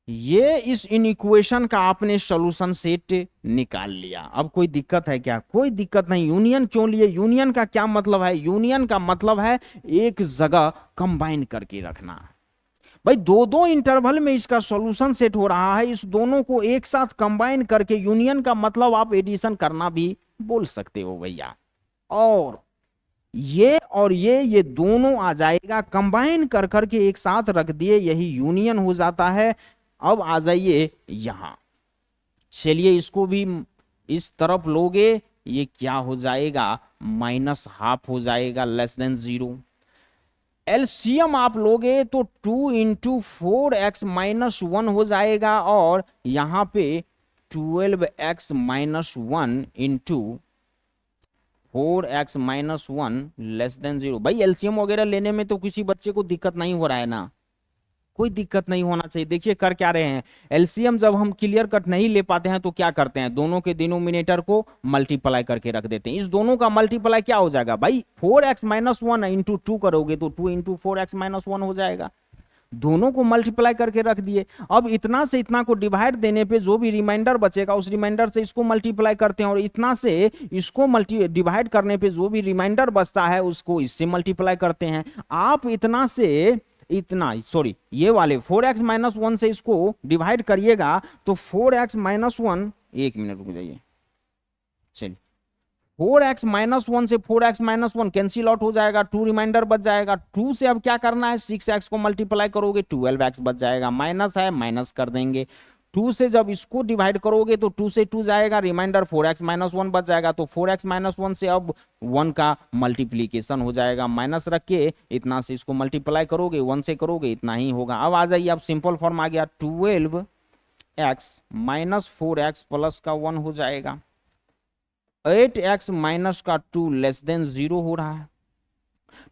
ये इस इनइक्वेशन का आपने सॉल्यूशन सेट निकाल लिया। अब कोई दिक्कत है क्या, कोई दिक्कत नहीं। यूनियन क्यों लिए, यूनियन का क्या मतलब है, यूनियन का मतलब है एक जगह कंबाइन करके रखना। भाई दो दो इंटरवल में इसका सॉल्यूशन सेट हो रहा है, इस दोनों को एक साथ कंबाइन करके यूनियन का मतलब आप एडिशन करना भी बोल सकते हो भैया। और ये दोनों आ जाएगा, कंबाइन कर करके एक साथ रख दिए, यही यूनियन हो जाता है। अब आ जाइए यहां, चलिए इसको भी इस तरफ लोगे, ये क्या हो जाएगा, -½ हो जाएगा, <0। एलसीएम आप लोगे तो 2 इंटू 4x-1 हो जाएगा, और यहां पे 12x-1 इंटू 4x-1 <0। भाई एलसीएम वगैरह लेने में तो किसी बच्चे को दिक्कत नहीं हो रहा है ना, कोई दिक्कत नहीं होना चाहिए। देखिए कर क्या रहे हैं, एलसीएम जब हम क्लियर कट नहीं ले पाते हैं तो क्या करते हैं, दोनों के डिनोमिनेटर को मल्टीप्लाई करके रख देते हैं। इस दोनों का मल्टीप्लाई क्या हो जाएगा भाई, 4x-1 इंटू 2 करोगे तो 2 इंटू 4x-1 हो जाएगा, दोनों को मल्टीप्लाई करके रख दिए। अब इतना से इतना को डिवाइड देने पे जो भी रिमाइंडर बचेगा उस रिमाइंडर से इसको मल्टीप्लाई करते हैं, और इतना से इसको डिवाइड करने पे जो भी रिमाइंडर बचता है उसको इससे मल्टीप्लाई करते हैं। आप इतना से इतना, सॉरी ये वाले 4x-1 से इसको डिवाइड करिएगा तो 4x-1, एक मिनट रुक जाइए, चलिए 4x-1 से 4x-1 कैंसिल आउट हो जाएगा, 2 रिमाइंडर बच जाएगा। 2 से अब क्या करना है, 6x को मल्टीप्लाई करोगे 12x बच जाएगा, माइनस है माइनस कर देंगे। 2 से जब इसको डिवाइड करोगे तो 2 से 2 जाएगा, रिमाइंडर 4x-1 बच जाएगा, तो 4x-1 से अब 1 का मल्टीप्लीकेशन हो जाएगा, माइनस रख के इतना से इसको मल्टीप्लाई करोगे, 1 से करोगे इतना ही होगा। अब आ जाइए, अब सिंपल फॉर्म आ गया, 12x माइनस 4x प्लस का 1 हो जाएगा, 8x माइनस का 2 <0 हो रहा है,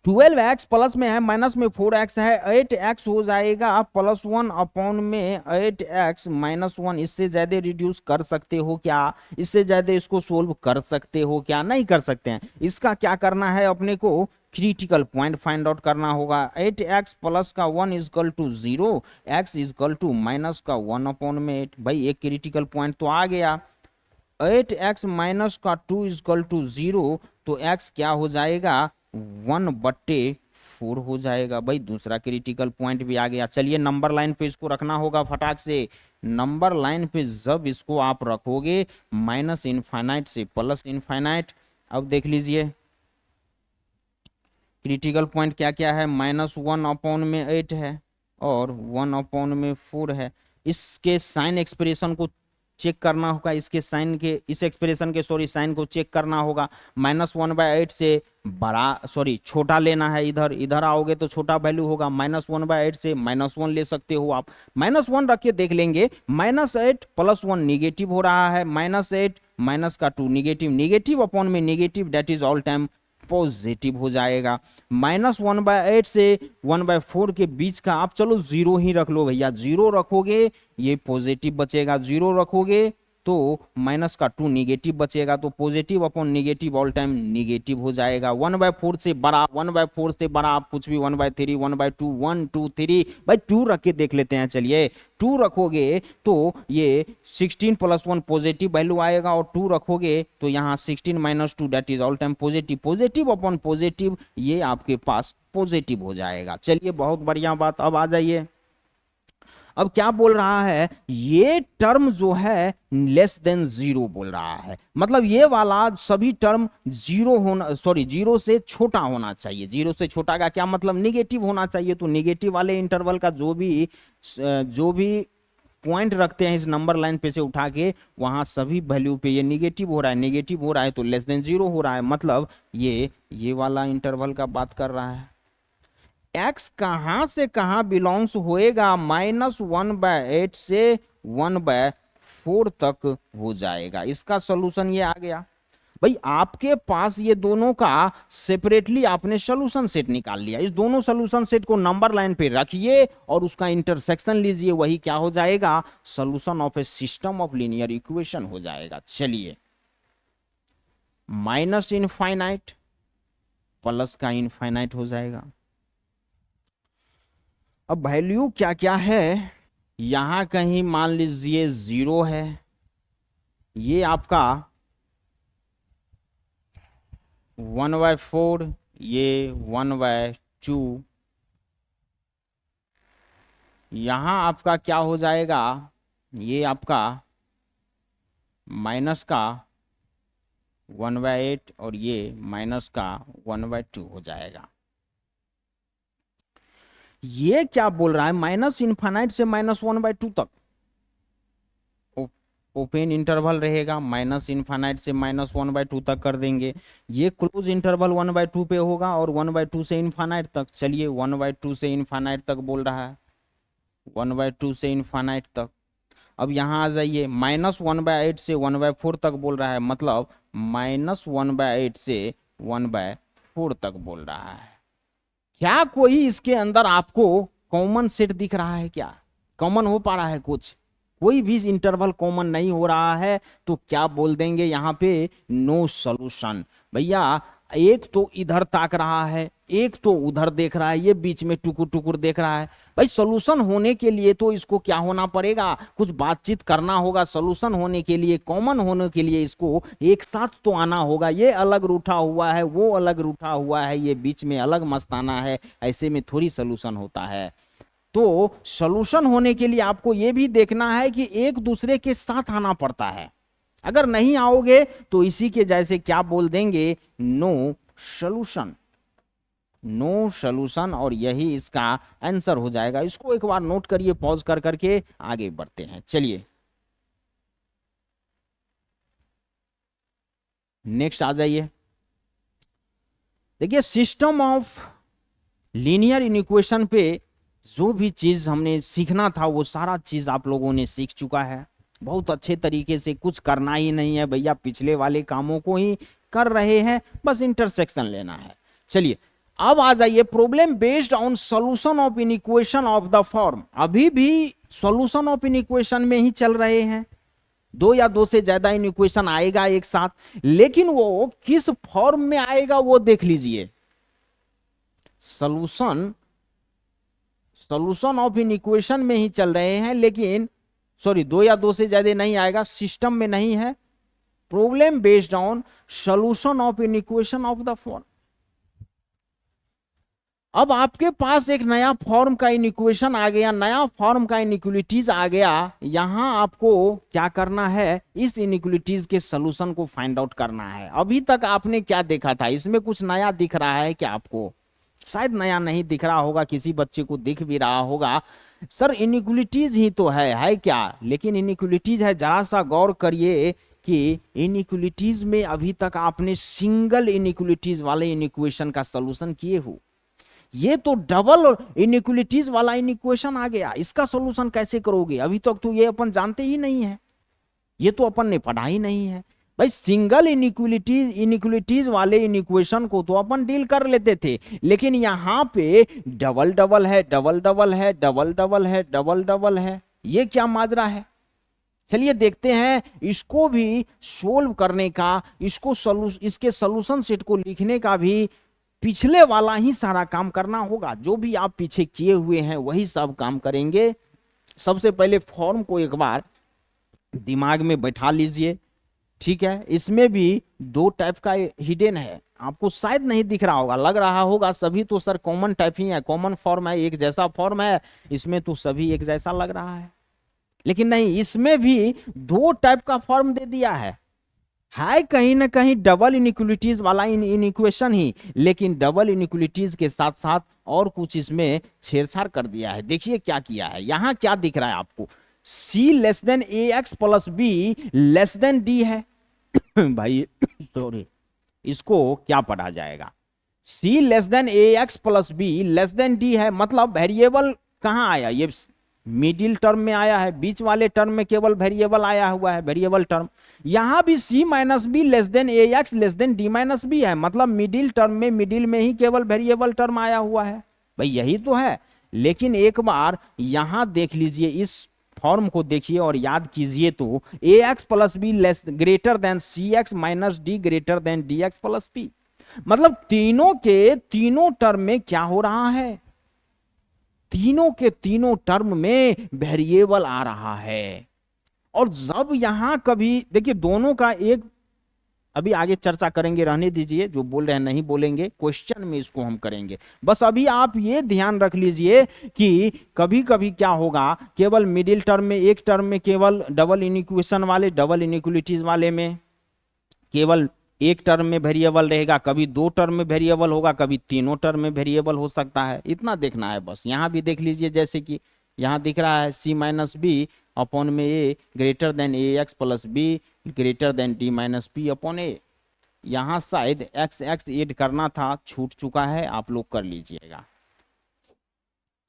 12x प्लस में है, माइनस में 4x है, 8x हो जाएगा +1 अपॉन में 8x -1। इससे ज्यादा रिड्यूस कर सकते हो क्या, इससे ज्यादा इसको सोल्व कर सकते हो क्या, नहीं कर सकते हैं। इसका क्या करना है, अपने को क्रिटिकल पॉइंट फाइंड आउट करना होगा। 8x प्लस का 1 is equal to 0, x is equal to minus का 1 अपॉन में 8। भाई एक क्रिटिकल पॉइंट तो आ गया, 8x माइनस का 2 इज इक्वल टू 0, तो x क्या हो जाएगा 1/4 4 हो जाएगा। भाई दूसरा क्रिटिकल पॉइंट भी आ गया। चलिए नंबर लाइन पे इसको रखना होगा फटाक से। नंबर लाइन पे जब इसको आप रखोगे माइनस इनफाइनाइट से प्लस इनफाइनाइट, अब देख लीजिए क्रिटिकल पॉइंट क्या क्या है, -1/8 है और 1/4 है। इसके साइन एक्सप्रेशन को चेक करना होगा, इसके साइन के इस एक्सप्रेशन के सॉरी साइन को चेक करना होगा। -1/8 से बड़ा सॉरी छोटा लेना है, इधर इधर आओगे तो छोटा वैल्यू होगा। -1/8 से -1 ले सकते हो आप। -1 रख के देख लेंगे, -8 + 1 निगेटिव हो रहा है, -8 -2 निगेटिव, निगेटिव अपॉन में negative that is all time positive हो जाएगा। -1/8 से 1/4 के बीच का आप चलो 0 ही रख लो भैया, 0 रखोगे ये पॉजिटिव बचेगा, 0 रखोगे तो -2 निगेटिव बचेगा, तो positive upon negative all time negative हो जाएगा। 1/4 से बड़ा, 1/4 से बड़ा आप कुछ भी 1/3 1/2 1 2 3 भाई 2 रख के देख लेते हैं। चलिए 2 रखोगे तो ये 16 + 1 पॉजिटिव वैल्यू आएगा और 2 रखोगे तो यहाँ 16 - 2 that is all time positive, positive upon positive ये आपके पास पॉजिटिव हो जाएगा। चलिए बहुत बढ़िया बात। अब आ जाइए, अब क्या बोल रहा है, ये टर्म जो है लेस देन 0 बोल रहा है, मतलब ये वाला सभी टर्म 0 होना सॉरी 0 से छोटा होना चाहिए। 0 से छोटा का क्या मतलब, निगेटिव होना चाहिए। तो निगेटिव वाले इंटरवल का जो भी पॉइंट रखते हैं इस नंबर लाइन पे से उठा के, वहां सभी वैल्यू पे ये निगेटिव हो रहा है, निगेटिव हो रहा है तो लेस देन 0 हो रहा है, मतलब ये वाला इंटरवल का बात कर रहा है। x कहां से कहां बिलोंग्स होएगा, -1/8 से 1/4 तक हो जाएगा। इसका सोल्यूशन ये आ गया। भाई आपके पास ये दोनों का सेपरेटली आपने सोल्यूशन सेट निकाल लिया, इस दोनों सोल्यूशन सेट को नंबर लाइन पे रखिए और उसका इंटरसेक्शन लीजिए, वही क्या हो जाएगा, solution of A system of linear equation हो जाएगा। चलिए माइनस इनफाइनाइट प्लस का इनफाइनाइट हो जाएगा। अब वैल्यू क्या क्या है, यहां कहीं मान लीजिए 0 है, ये आपका 1/4, ये 1/2, यहां आपका क्या हो जाएगा, ये आपका माइनस का 1/8 और ये माइनस का 1/2 हो जाएगा। ये क्या बोल रहा है, माइनस इनफाइनाइट से -1/2 तक ओपन इंटरवल रहेगा, माइनस इनफाइनाइट से -1/2 तक कर देंगे। ये क्लोज इंटरवल 1/2 पे होगा और 1/2 से इनफाइनाइट तक। चलिए 1/2 से इनफाइनाइट तक बोल रहा है, 1/2 से इनफाइनाइट तक। अब यहां आ जाइए, -1/8 से 1/4 तक बोल रहा है, मतलब -1/8 से 1/4 तक बोल रहा है। क्या कोई इसके अंदर आपको कॉमन सेट दिख रहा है, क्या कॉमन हो पा रहा है कुछ, कोई भी इंटरवल कॉमन नहीं हो रहा है, तो क्या बोल देंगे यहां पे, नो सॉल्यूशन। भैया एक तो इधर ताक रहा है, एक तो उधर देख रहा है, ये बीच में टुकुर टुकुर देख रहा है। भाई सॉल्यूशन होने के लिए तो इसको क्या होना पड़ेगा, कुछ बातचीत करना होगा। सॉल्यूशन होने के लिए, कॉमन होने के लिए इसको एक साथ तो आना होगा। ये अलग रूठा हुआ है, वो अलग रूठा हुआ है, ये बीच में अलग मस्ताना है, ऐसे में थोड़ी सॉल्यूशन होता है। तो सॉल्यूशन होने के लिए आपको यह भी देखना है कि एक दूसरे के साथ आना पड़ता है। अगर नहीं आओगे तो इसी के जैसे क्या बोल देंगे, नो सॉल्यूशन, नो सॉल्यूशन, और यही इसका आंसर हो जाएगा। इसको एक बार नोट करिए, पॉज कर करके आगे बढ़ते हैं। चलिए नेक्स्ट आ जाइए। देखिए सिस्टम ऑफ लीनियर इक्वेशन पे जो भी चीज हमने सीखना था वो सारा चीज आप लोगों ने सीख चुका है बहुत अच्छे तरीके से। कुछ करना ही नहीं है भैया, पिछले वाले कामों को ही कर रहे हैं, बस इंटरसेक्शन लेना है। चलिए अब आ जाइए, problem based on solution of inequation of the form. अभी भी सॉल्यूशन ऑफ इनइक्वेशन में ही चल रहे हैं, दो या दो से ज्यादा इनइक्वेशन आएगा एक साथ, लेकिन वो किस फॉर्म में आएगा वो देख लीजिए। सॉल्यूशन ऑफ इनइक्वेशन में ही चल रहे हैं, लेकिन सॉरी दो या दो से ज्यादा नहीं आएगा, सिस्टम में नहीं है। Problem based on solution of inequation of the form. अब आपके पास एक नया फॉर्म का इनइक्वेशन आ गया, नया फॉर्म का इनइक्वलिटीज आ गया। यहां आपको क्या करना है, इस इनइक्वलिटीज के सॉल्यूशन को फाइंड आउट करना है। अभी तक आपने क्या देखा था, इसमें कुछ नया दिख रहा है क्या आपको? शायद नया नहीं दिख रहा होगा, किसी बच्चे को दिख भी रहा होगा, सर इनइक्वलिटीज ही तो है क्या? लेकिन इनइक्वलिटीज है, जरा सा गौर करिए कि इनइक्वलिटीज में अभी तक आपने सिंगल इनइक्वलिटीज वाले इनइक्वेशन का सॉल्यूशन किए हो। ये तो डबल इनइक्वलिटीज वाला इनइक्वेशन आ गया, इसका सॉल्यूशन कैसे करोगे? अभी तक तो ये अपन जानते ही नहीं है, ये तो अपन ने पढ़ा ही नहीं है भाई। सिंगल इनइक्वलिटीज वाले इनइक्वेशन को तो अपन डील कर लेते थे, लेकिन यहां पे डबल डबल है, डबल डबल है, डबल डबल है, डबल डबल है, ये क्या माजरा है? चलिए देखते हैं, इसको भी सोल्व करने का, इसके सॉल्यूशन सेट को लिखने का भी पिछले वाला ही सारा काम करना होगा। जो भी आप पीछे किए हुए हैं वही सब काम करेंगे। सबसे पहले फॉर्म को एक बार दिमाग में बैठा लीजिए, ठीक है। इसमें भी दो टाइप का हिडन है, आपको शायद नहीं दिख रहा होगा, लग रहा होगा सभी तो सर कॉमन टाइप ही है, कॉमन फॉर्म है, एक जैसा फॉर्म है, इसमें तो सभी एक जैसा लग रहा है। लेकिन नहीं, इसमें भी दो टाइप का फॉर्म दे दिया है कहीं ना कहीं डबल इनइक्वलिटीज वाला इनइक्वेशन ही, लेकिन डबल इनइक्वलिटीज के साथ साथ और कुछ इसमें छेड़छाड़ कर दिया है। देखिए क्या किया है, यहां क्या दिख रहा है आपको, c लेस देन ए x plus b less than D है। भाई सॉरी, इसको क्या पढ़ा जाएगा, c लेस देन ए x plus b less than D है, मतलब वेरिएबल कहां आया, ये मिडिल टर्म में आया है, बीच वाले टर्म में केवल वेरिएबल आया हुआ है, वेरिएबल टर्म। यहां भी c minus B less than ए X less than D minus B है, मतलब मिडिल टर्म में, मिडिल में ही केवल वेरिएबल टर्म आया हुआ है। भाई यही तो है, लेकिन एक बार यहां देख लीजिए, इस फॉर्म को देखिए और याद कीजिए तो a x plus b less greater than c x minus d greater than d x plus p, मतलब तीनों के तीनों टर्म में क्या हो रहा है, तीनों के तीनों टर्म में वेरिएबल आ रहा है। और जब यहां कभी देखिए, दोनों का एक, अभी आगे चर्चा करेंगे, रहने दीजिए, जो बोल रहे हैं नहीं बोलेंगे, क्वेश्चन में इसको हम करेंगे। बस अभी आप ये ध्यान रख लीजिए कि कभी कभी क्या होगा, केवल मिडिल टर्म में, एक टर्म में केवल डबल इनइक्वेशन वाले, डबल इनइक्वलिटीज वाले में केवल एक टर्म में वेरिएबल रहेगा, कभी दो टर्म में वेरिएबल होगा, कभी तीनों टर्म में वेरिएबल हो सकता है। इतना देखना है बस। यहां भी देख लीजिए, जैसे कि यहां दिख रहा है c माइनस बी अपॉन में a greater than A x plus b greater than D minus p upon a. यहां शायद एक्स एक्स ऐड करना था, छूट चुका है, आप लोग कर लीजिएगा।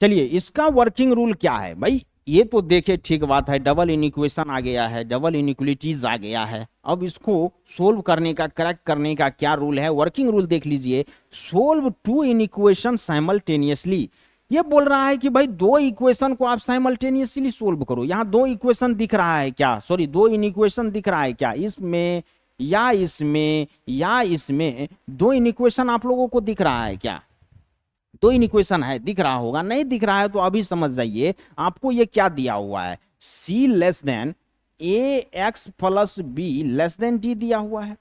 चलिए, इसका वर्किंग रूल क्या है भाई, ये तो देखे ठीक बात है, डबल इनइक्वेशन आ गया है, डबल इनइक्वलिटीज आ गया है। अब इसको सोल्व करने का, करेक्ट करने का क्या रूल है, वर्किंग रूल देख लीजिए। सोल्व टू इनइक्वेशन साइमल्टेनियसली, ये बोल रहा है कि भाई दो इक्वेशन को आप साइमल्टेनियसली सोल्व करो। यहां दो इक्वेशन दिख रहा है क्या, सॉरी दो इनइक्वेशन दिख रहा है क्या, इसमें या इसमें या इसमें दो इनइक्वेशन आप लोगों को दिख रहा है क्या? दो इनइक्वेशन है, दिख रहा होगा, नहीं दिख रहा है तो अभी समझ जाइए, आपको ये क्या दिया हुआ है, c लेस देन ए x plus b less than D दिया हुआ है।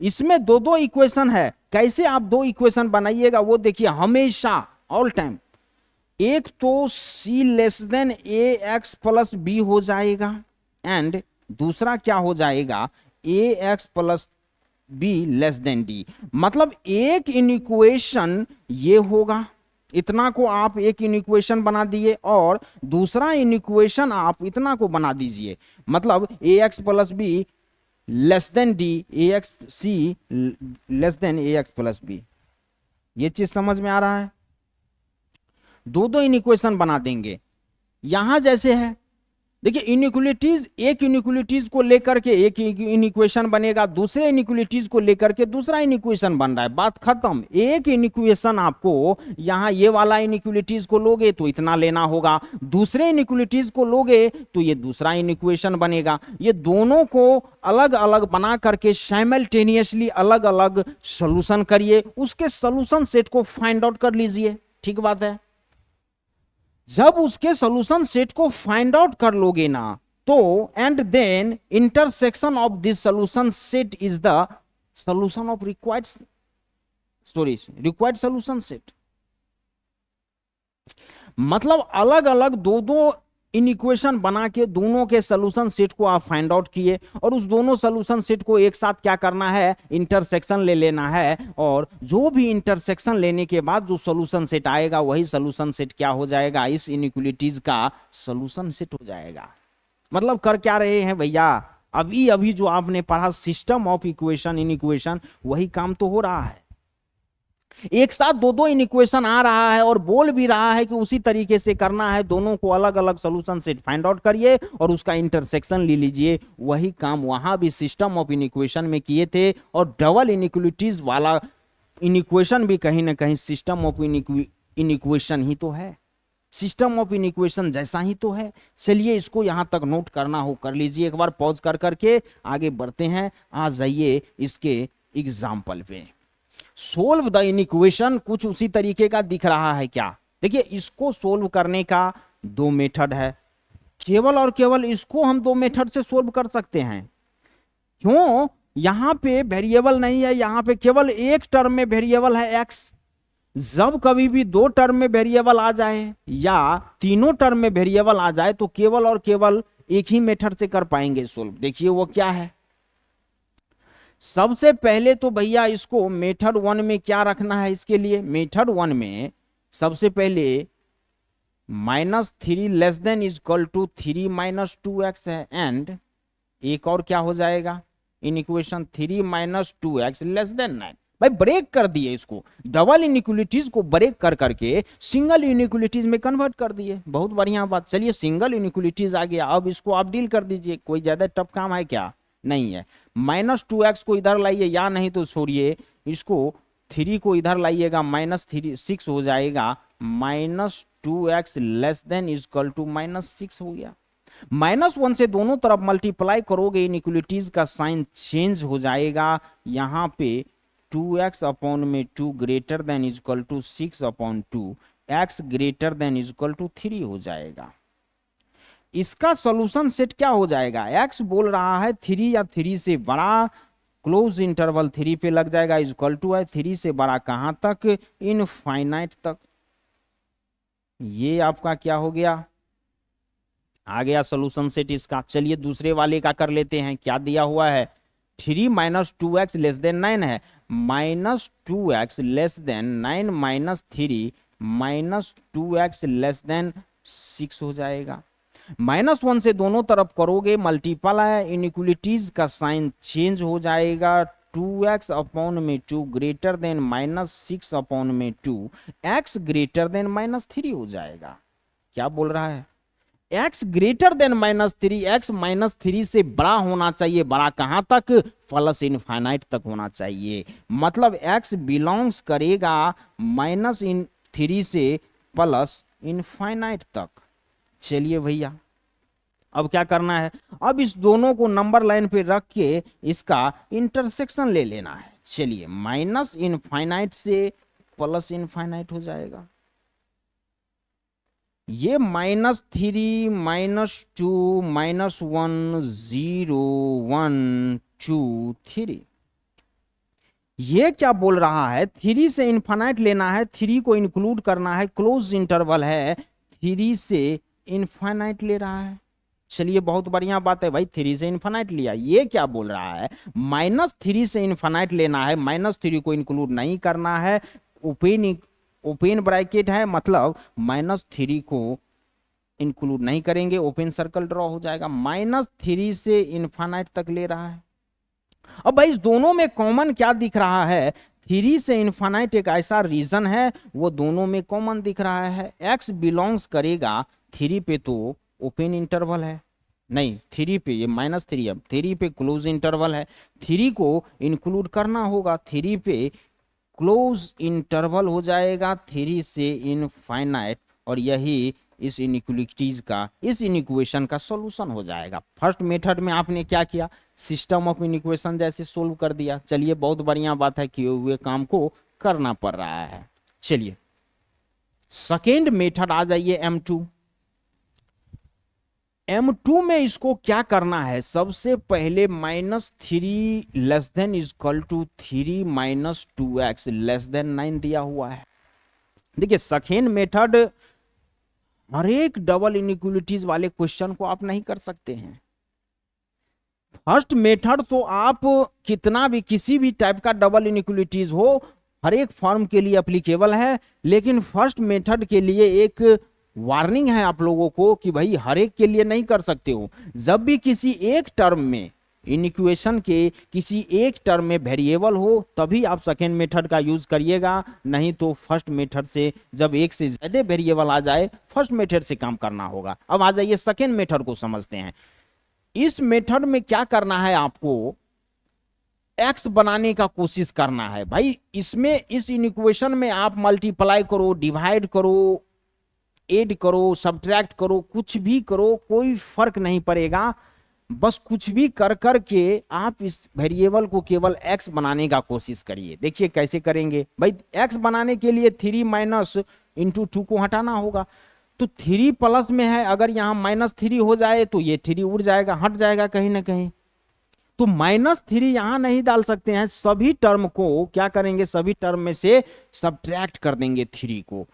इसमें दो दो इक्वेशन है, कैसे आप दो इक्वेशन बनाइएगा वो देखिए, हमेशा ऑल टाइम। एक तो c लेस देन ए एक्स प्लस बी हो जाएगा, एंड दूसरा क्या हो जाएगा, a x plus b less than d, मतलब एक इनइक्वेशन ये होगा, इतना को आप एक इनइक्वेशन बना दिए, और दूसरा इनइक्वेशन आप इतना को बना दीजिए, मतलब a x plus b less than d, a x c less than A x plus b. ये चीज समझ में आ रहा है? दो दो इनइक्वेशन बना देंगे। यहां जैसे है, देखिए इनइक्वलिटीज, एक इनइक्वलिटीज को लेकर के एक इनइक्वेशन बनेगा, दूसरे इनइक्वलिटीज को लेकर के दूसरा इनइक्वेशन बन रहा है, बात खत्म। एक इनइक्वेशन आपको यहां ये वाला इनइक्वलिटीज को लोगे तो इतना लेना होगा, दूसरे इनइक्वलिटीज को लोगे तो ये दूसरा इनइक्वेशन बनेगा। ये दोनों को अलग अलग बना करके साइमल्टेनियसली अलग अलग सोल्यूशन करिए, उसके सोल्यूशन सेट को फाइंड आउट कर लीजिए, ठीक बात है। जब उसके सॉल्यूशन सेट को फाइंड आउट कर लोगे ना, तो and then intersection of this solution set is the solution of required solution set. मतलब अलग अलग दो दो इनइक्वेशन बना के दोनों के सोल्यूशन सेट को आप फाइंड आउट किए और उस दोनों सोल्यूशन सेट को एक साथ क्या करना है, इंटरसेक्शन ले लेना है, और जो भी इंटरसेक्शन लेने के बाद जो सोल्यूशन सेट आएगा वही सोल्यूशन सेट क्या हो जाएगा, इस इनइक्वालिटीज का सोल्यूशन सेट हो जाएगा। मतलब कर क्या रहे हैं भैया, अभी अभी जो आपने पढ़ा सिस्टम ऑफ इक्वेशन इनइक्वेशन, वही काम तो हो रहा है। एक साथ दो दो इनइक्वेशन आ रहा है और बोल भी रहा है कि उसी तरीके से करना है, दोनों को अलग अलग सॉल्यूशन सेट फाइंड आउट करिए और उसका इंटरसेक्शन ले लीजिए। वही काम वहां भी सिस्टम ऑफ इनइक्वेशन में किए थे, और डबल इनइक्वालिटीज वाला इनइक्वेशन भी कहीं ना कहीं सिस्टम ऑफ इनइक्वेशन ही तो है, सिस्टम ऑफ इनइक्वेशन जैसा ही तो है। चलिए इसको यहां तक नोट करना हो कर लीजिए, एक बार पॉज कर करके आगे बढ़ते हैं। आ जाइए इसके एग्जाम्पल पे। सोल्व द इनइक्वेशन कुछ उसी तरीके का दिख रहा है क्या, देखिए इसको सोल्व करने का दो मेथड है, केवल और केवल इसको हम दो मेथड से सोल्व कर सकते हैं। क्यों, यहां पे वेरिएबल नहीं है, यहां पे केवल एक टर्म में वेरिएबल है x। जब कभी भी दो टर्म में वेरिएबल आ जाए या तीनों टर्म में वेरिएबल आ जाए तो केवल और केवल एक ही मेथड से कर पाएंगे सोल्व। देखिए वो क्या है, सबसे पहले तो भैया इसको मेथड 1 में क्या रखना है, इसके लिए मेथड 1 में सबसे पहले -3 less than is equal to 3 minus 2x है, एंड एक और क्या हो जाएगा inequation 3 minus 2x less than 9। भाई ब्रेक कर दिए इसको, डबल इनइक्वालिटीज को ब्रेक कर करके सिंगल इनइक्वालिटीज में कन्वर्ट कर दिए। बहुत बढ़िया बात। चलिए सिंगल इनइक्वालिटीज आ गया, अब इसको आप डील कर दीजिए, कोई ज्यादा टफ काम है क्या, नहीं है। -2x को इधर लाइए, या नहीं तो छोड़िए इसको 3 को इधर लाइएगा, -6 हो जाएगा, -2x less than is equal to -6 हो गया। -1 से दोनों तरफ मल्टीप्लाई करोगे, इनइक्वालिटीज का साइन चेंज हो जाएगा। यहां पे 2x अपॉन में 2 greater than is equal to 6 upon 2, x greater than is equal to 3 हो जाएगा। इसका सॉल्यूशन सेट क्या हो जाएगा, x बोल रहा है 3 या 3 से बड़ा, क्लोज इंटरवल 3 पे लग जाएगा, इज इक्वल टू है 3 से बड़ा कहां तक, इनफाइनाइट तक। ये आपका क्या हो गया, आ गया सॉल्यूशन सेट इसका। चलिए दूसरे वाले का कर लेते हैं, क्या दिया हुआ है, 3 माइनस 2x लेस देन 9 है, -2x less than 9 minus 3 -2x less then 6 हो जाएगा। -1 से दोनों तरफ करोगे मल्टीप्लाई, इनइक्वालिटीज का साइन चेंज हो जाएगा, 2x अपॉन में 2 ग्रेटर देन -6 अपॉन में 2, x ग्रेटर देन -3 हो जाएगा। क्या बोल रहा है, x ग्रेटर देन -3, x -3 से बड़ा होना चाहिए, बड़ा कहां तक, प्लस इनफाइनाइट तक होना चाहिए। मतलब x बिलोंग्स करेगा -3 से प्लस इनफाइनाइट तक। चलिए भैया अब क्या करना है, अब इस दोनों को नंबर लाइन पे रख के इसका इंटरसेक्शन ले लेना है। चलिए माइनस इनफाइनाइट से प्लस इनफाइनाइट हो जाएगा, ये -3 -2 -1 0 1 2 3। ये क्या बोल रहा है, 3 से इनफाइनाइट लेना है, 3 को इंक्लूड करना है, क्लोज इंटरवल है, 3 से इनफाइनाइट ले रहा है। चलिए बहुत बढ़िया बात है भाई, 3 से इनफाइनाइट लिया। ये क्या बोल रहा है, -3 से इनफाइनाइट लेना है, -3 को इंक्लूड नहीं करना है, ओपन ब्रैकेट है, मतलब -3 को इंक्लूड नहीं करेंगे, ओपन सर्कल ड्रॉ हो जाएगा, -3 से इनफाइनाइट तक ले रहा है। अब भाई इस दोनों में कॉमन क्या दिख रहा है, 3 से इनफाइनाइट एक ऐसा रीजन है वो दोनों में कॉमन दिख रहा है। x बिलोंग्स करेगा 3 पे तो ओपन इंटरवल है, नहीं 3 पे, ये -3 अब 3 पे क्लोज इंटरवल है, 3 को इंक्लूड करना होगा, 3 पे क्लोज इंटरवल हो जाएगा, 3 से इनफाइनाइट, और यही इस इनइक्वालिटीज का, इस इनइक्वेशन का सॉल्यूशन हो जाएगा। फर्स्ट मेथड में आपने क्या किया, सिस्टम ऑफ इनइक्वेशन जैसे सोल्व कर दिया। चलिए बहुत बढ़िया बात है, किए हुए काम को करना पड़ रहा है। चलिए सेकेंड मेथड आ जाइए M2। M2 में इसको क्या करना है, सबसे पहले -3 less than is equal to 3 -2x less than 9 दिया हुआ है। देखिए सेकेंड मेथड हर एक डबल इनइक्वलिटीज वाले क्वेश्चन को आप नहीं कर सकते हैं। फर्स्ट मेथड तो आप कितना भी किसी भी टाइप का डबल इनइक्वलिटीज हो हर एक फॉर्म के लिए एप्लीकेबल है, लेकिन फर्स्ट मेथड के लिए एक वार्निंग है आप लोगों को कि भाई हर एक के लिए नहीं कर सकते हो। जब भी किसी एक टर्म में इनइक्वेशन के किसी एक टर्म में वेरिएबल हो तभी आप सेकेंड मेथड का यूज करिएगा, नहीं तो फर्स्ट मेथड से जब एक से ज्यादा वेरिएबल आ जाए फर्स्ट मेथड से काम करना होगा। अब आ जाइए सेकेंड मेथड को समझते हैं। इस मेथड में क्या करना है, आपको एक्स बनाने का कोशिश करना है। भाई इसमें इस इक्वेशन में आप मल्टीप्लाई करो, डिवाइड करो, ऐड करो, सब्ट्रैक्ट करो, कुछ भी करो, कोई फर्क नहीं पड़ेगा। बस कुछ भी कर कर के आप इस वेरिएबल को केवल एक्स बनाने का कोशिश करिए। देखिए कैसे करेंगे। भाई एक्स बनाने के लिए 3 माइनस इंटू 2 को हटाना होगा, तो 3 प्लस में है, अगर यहां -3 हो जाए तो ये 3 उड़ जाएगा, हट जाएगा कहीं ना कहीं, तो -3 यहां नहीं डाल सकते हैं। सभी टर्म को क्या करेंगे, सभी टर्म में से सब्ट्रैक्ट कर देंगे 3 को।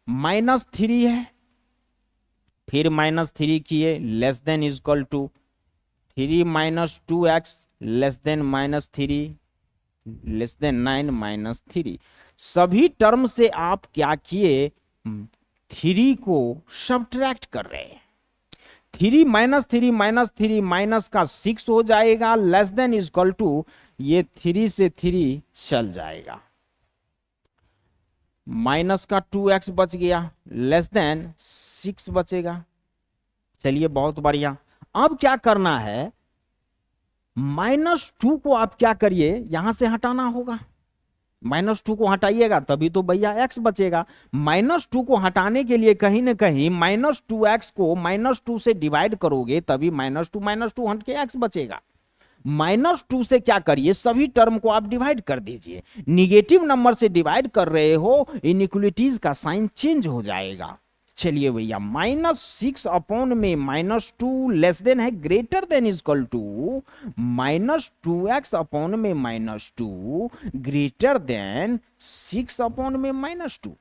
-3 है, फिर -3 किए, less than equal to 3 minus 2x less than -3 less than 9 -3। सभी टर्म से आप क्या किए, 3 को सब्ट्रैक्ट कर रहे हैं। 3 -3 माइनस का 6 हो जाएगा, लेस देन इक्वल टू ये 3 से 3 चल जाएगा, माइनस का 2x बच गया, लेस देन 6 बचेगा। चलिए बहुत बढ़िया। अब क्या करना है, -2 को आप क्या करिए, यहां से हटाना होगा। -2 को हटाइएगा तभी तो भैया x बचेगा। -2 को हटाने के लिए कहीं ना कहीं -2x को -2 से डिवाइड करोगे तभी -2 हट के x बचेगा। -2 से क्या करिए, सभी टर्म को आप डिवाइड कर दीजिए। निगेटिव नंबर से डिवाइड कर रहे हो, इनइक्वलिटीज का साइन चेंज हो जाएगा। चलिए भैया, -6 अपॉन में -2 लेस देन है greater than equal to -2x upon में -2 ग्रेटर देन 6 अपॉन में -2।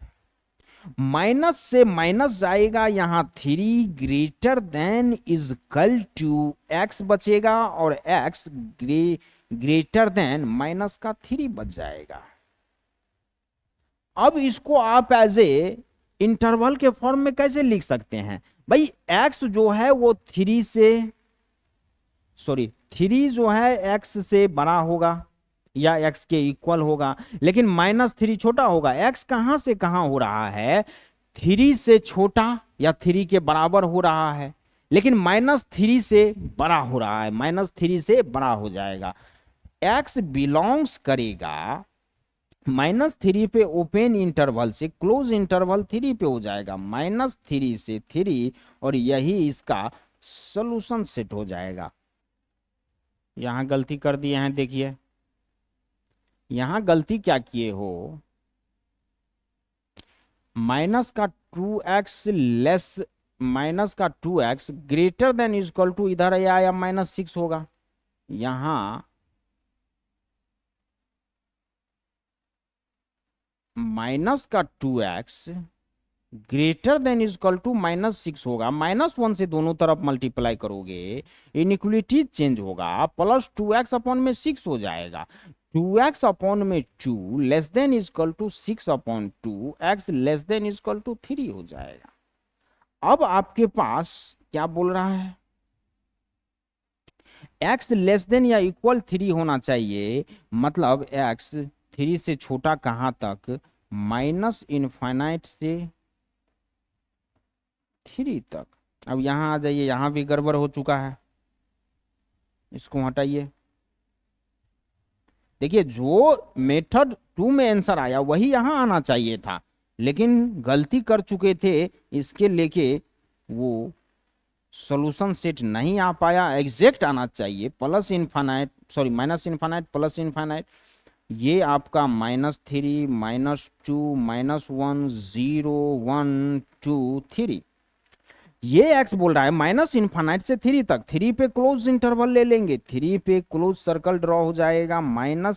माइनस से माइनस जाएगा, यहां 3 greater than equal to x बचेगा और x ग्रेटर देन माइनस का 3 बच जाएगा। अब इसको आप एज ए इंटरवल के फॉर्म में कैसे लिख सकते हैं, भाई x जो है वो 3 जो है x से बड़ा होगा या x के इक्वल होगा, लेकिन -3 छोटा होगा। x कहां से कहां हो रहा है, 3 से छोटा या 3 के बराबर हो रहा है, लेकिन -3 से बड़ा हो रहा है, -3 से बड़ा हो जाएगा। x बिलोंग्स करेगा -3 पे ओपन इंटरवल से क्लोज इंटरवल 3 पे हो जाएगा, -3 से 3, और यही इसका सॉल्यूशन सेट हो जाएगा। यहां गलती कर दिए हैं, देखिए यहां गलती क्या किए हो, माइनस का 2x लेस माइनस का 2x greater than equal to, इधर आया -6 होगा, यहां माइनस का 2x greater than equal to -6 होगा। -1 से दोनों तरफ मल्टीप्लाई करोगे, इनइक्वलिटी चेंज होगा, प्लस 2x अपॉन में 6 हो जाएगा। 2x अपॉन में 2 less than equal to 6 upon 2 x less than equal to 3 हो जाएगा। अब आपके पास क्या बोल रहा है, x लेस देन या इक्वल 3 होना चाहिए, मतलब x 3 से छोटा कहां तक, -∞ से 3 तक। अब यहां आ जाइए, यहां भी गड़बड़ हो चुका है, इसको हटाइए। देखिए जो मेथड 2 में आंसर आया वही यहां आना चाहिए था, लेकिन गलती कर चुके थे, इसके लेके वो सॉल्यूशन सेट नहीं आ पाया। एग्जैक्ट आना चाहिए, +∞ +∞ ये आपका -3 -2 -1 0 1 2 3, ये x बोल रहा है -∞ से 3 तक। 3 पे क्लोज इंटरवल ले लेंगे, 3 पे क्लोज सर्कल ड्रॉ हो जाएगा। -∞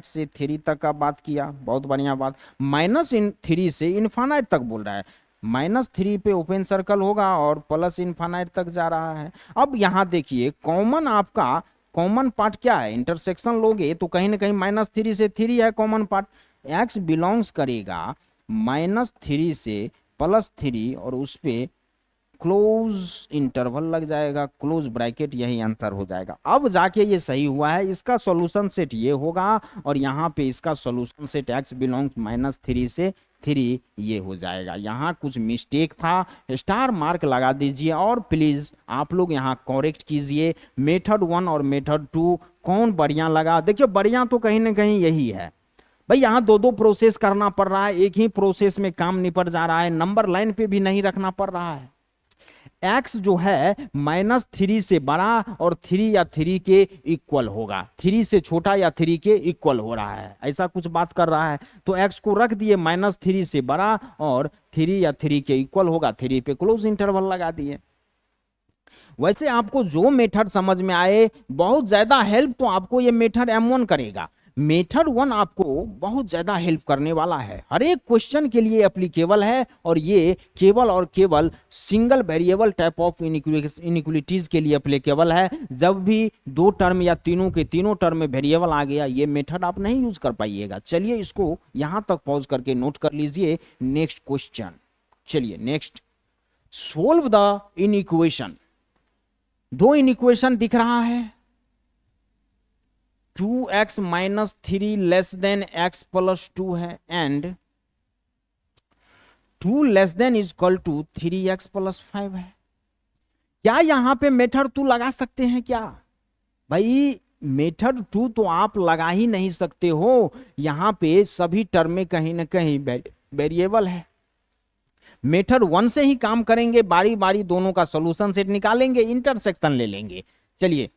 से 3 तक का बात किया, बहुत बढ़िया बात। -3 से इनफाइनाइट तक बोल रहा है, -3 पे ओपन सर्कल होगा और प्लस इनफाइनाइट तक जा रहा है। अब यहाँ देखिए कॉमन आपका कॉमन पार्ट क्या है, इंटरसेक्शन लोगे तो कहीं ना कहीं -3 से 3 है कॉमन पार्ट। x बिलोंग्स करेगा -3 से +3 और उस पे क्लोज इंटरवल लग जाएगा, क्लोज ब्रैकेट, यही आंसर हो जाएगा। अब जाके ये सही हुआ है, इसका सॉल्यूशन सेट ये होगा और यहाँ पे इसका सॉल्यूशन सेट x बिलोंग्स -3 से 3 ये हो जाएगा। यहाँ कुछ मिस्टेक था, स्टार मार्क लगा दीजिए और प्लीज आप लोग यहाँ करेक्ट कीजिए। मेथड 1 और मेथड 2 कौन बढ़िया लगा? देखिए बढ़िया तो कहीं ना कहीं यही है भाई, यहाँ दो दो प्रोसेस करना पड़ रहा है, एक ही प्रोसेस में काम निपट जा रहा है, नंबर लाइन पे भी नहीं रखना पड़ रहा है। x जो है -3 से बड़ा और 3 या 3 के इक्वल होगा, 3 से छोटा या 3 के इक्वल हो रहा है, ऐसा कुछ बात कर रहा है। तो x को रख दिए -3 से बड़ा और 3 या 3 के इक्वल होगा, 3 पे क्लोज इंटरवल लगा दिए। वैसे आपको जो मेथड समझ में आए, बहुत ज्यादा हेल्प तो आपको ये मेथड M1 करेगा। मेथड 1 आपको बहुत ज्यादा हेल्प करने वाला है, हर एक क्वेश्चन के लिए एप्लीकेबल है और ये केवल और केवल single variable type of inequalities के लिए एप्लीकेबल है। जब भी दो टर्म या तीनों के तीनों टर्म में वेरिएबल आ गया, ये मेथड आप नहीं यूज कर पाइएगा। चलिए इसको यहां तक पॉज करके नोट कर लीजिए। नेक्स्ट क्वेश्चन, चलिए नेक्स्ट, सोल्व द इनइक्वेशन। दो इनइक्वेशन दिख रहा है, 2x - 3 लेस देन x + 2 है and 2 less than equal to 3x + 5 है। क्या यहां पे मेथड 2 लगा सकते हैं क्या? भाई मेथड 2 तो आप लगा ही नहीं सकते हो, यहां पे सभी टर्म में कहीं ना कहीं वेरिएबल है। मेथड 1 से ही काम करेंगे, बारी बारी दोनों का सॉल्यूशन सेट निकालेंगे, इंटरसेक्शन ले लेंगे। चलिए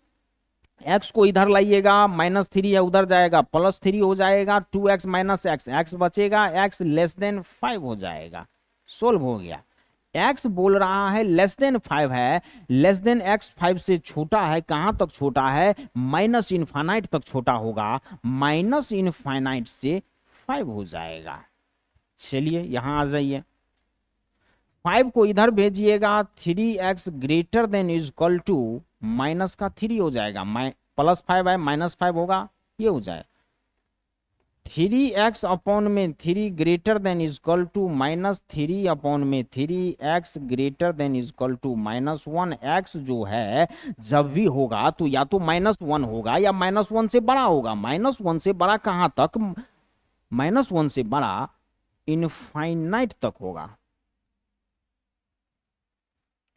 x को इधर लाइएगा, -3 है उधर जाएगा, +3 हो जाएगा, 2x - x, x बचेगा, x लेस देन 5 हो जाएगा। सोल्व हो गया। x बोल रहा है लेस देन 5 है, लेस देन x 5 से छोटा है, कहां तक छोटा है? -इनफाइनाइट तक छोटा होगा, -इनफाइनाइट से 5 हो जाएगा। चलिए यहां आ जाइए, 5 को इधर भेजिएगा, 3x greater than equal to minus का 3 हो जाएगा, +5 है -5 होगा, ये हो जाए 3x अपॉन में 3 greater than equal to -3 upon में 3x greater than equal to -1। x जो है जब भी होगा तो या तो -1 होगा या -1 से बड़ा होगा। -1 से बड़ा कहां तक? -1 से बड़ा इनफाइनाइट तक होगा।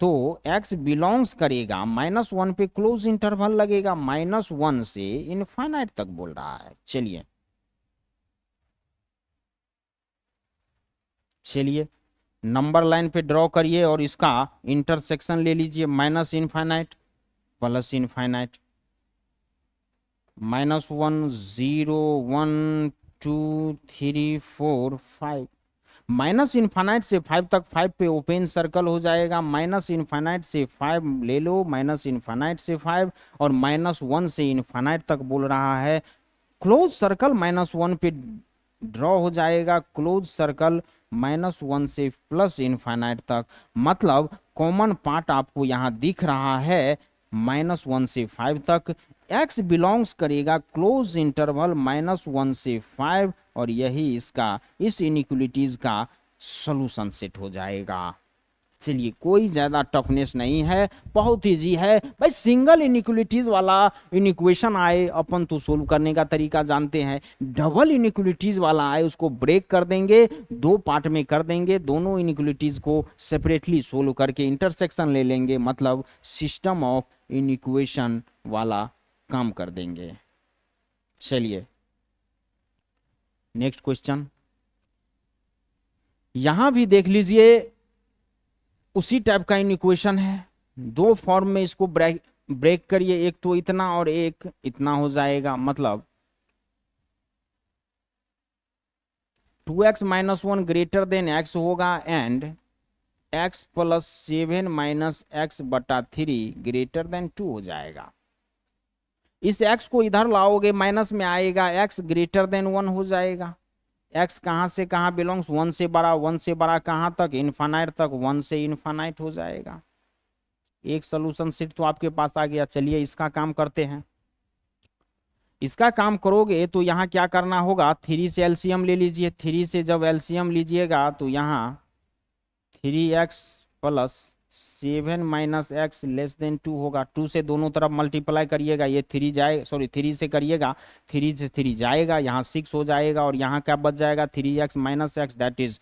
तो x बिलोंग्स करेगा -1 पे, क्लोज इंटरवल लगेगा, -1 से इनफाइनाइट तक बोल रहा है। चलिए नंबर लाइन पे ड्रॉ करिए और इसका इंटरसेक्शन ले लीजिए, -इनफाइनाइट +इनफाइनाइट, -1 0 1 2 3 4 5, -इनफाइनाइट से 5 तक, 5 पे ओपन सर्कल हो जाएगा, -इनफाइनाइट से 5 ले लो, -इनफाइनाइट से 5 और -1 से इनफाइनाइट तक बोल रहा है। क्लोज सर्कल -1 पे ड्रॉ हो जाएगा, क्लोज सर्कल -1 से +इनफाइनाइट तक, मतलब कॉमन पार्ट आपको यहां दिख रहा है -1 से 5 तक। x बिलोंग्स करेगा क्लोज इंटरवल -1 से 5 और यही इसका इस इनइक्वालिटीज का सॉल्यूशन सेट हो जाएगा। चलिए कोई ज्यादा टफनेस नहीं है, बहुत इजी है भाई। सिंगल इनइक्वालिटीज वाला इनइक्वेशन आए अपन तो सोल्व करने का तरीका जानते हैं, डबल इनइक्वालिटीज वाला आए उसको ब्रेक कर देंगे, दो पार्ट में कर देंगे, दोनों इनइक्वालिटीज को सेपरेटली सोल्व करके इंटरसेक्शन ले लेंगे, मतलब सिस्टम ऑफ इनइक्वेशन वाला काम कर देंगे। चलिए नेक्स्ट क्वेश्चन, यहां भी देख लीजिए उसी टाइप का इनइक्वेशन है, दो फॉर्म में इसको ब्रेक करिए, एक तो इतना और एक इतना हो जाएगा, मतलब 2x - 1 ग्रेटर देन x होगा एंड x + 7 - x बटा 3 ग्रेटर देन 2 हो जाएगा। इस x को इधर लाओगे माइनस में आएगा, x ग्रेटर देन 1 हो जाएगा। एक्स कहाँ से कहाँ बिलोंग्स, 1 से बड़ा, 1 से बड़ा कहाँ तक, इन्फानाइट तक, 1 से इन्फानाइट हो जाएगा। एक सोल्यूशन सेट तो आपके पास आ गया। चलिए इसका काम करते हैं। इसका काम करोगे तो यहाँ क्या करना होगा, 3 से एलसीएम ले लीजिए। 3 से जब एलसीएम लीजिएगा तो यहाँ 3x plus 7 minus x less then 2 होगा। 2 से दोनों तरफ मल्टीप्लाई करिएगा, ये 3 जाए, सॉरी 3 से करिएगा, 3 से 3 जाएगा, यहाँ 6 हो जाएगा और यहाँ क्या बच जाएगा, 3x minus x that is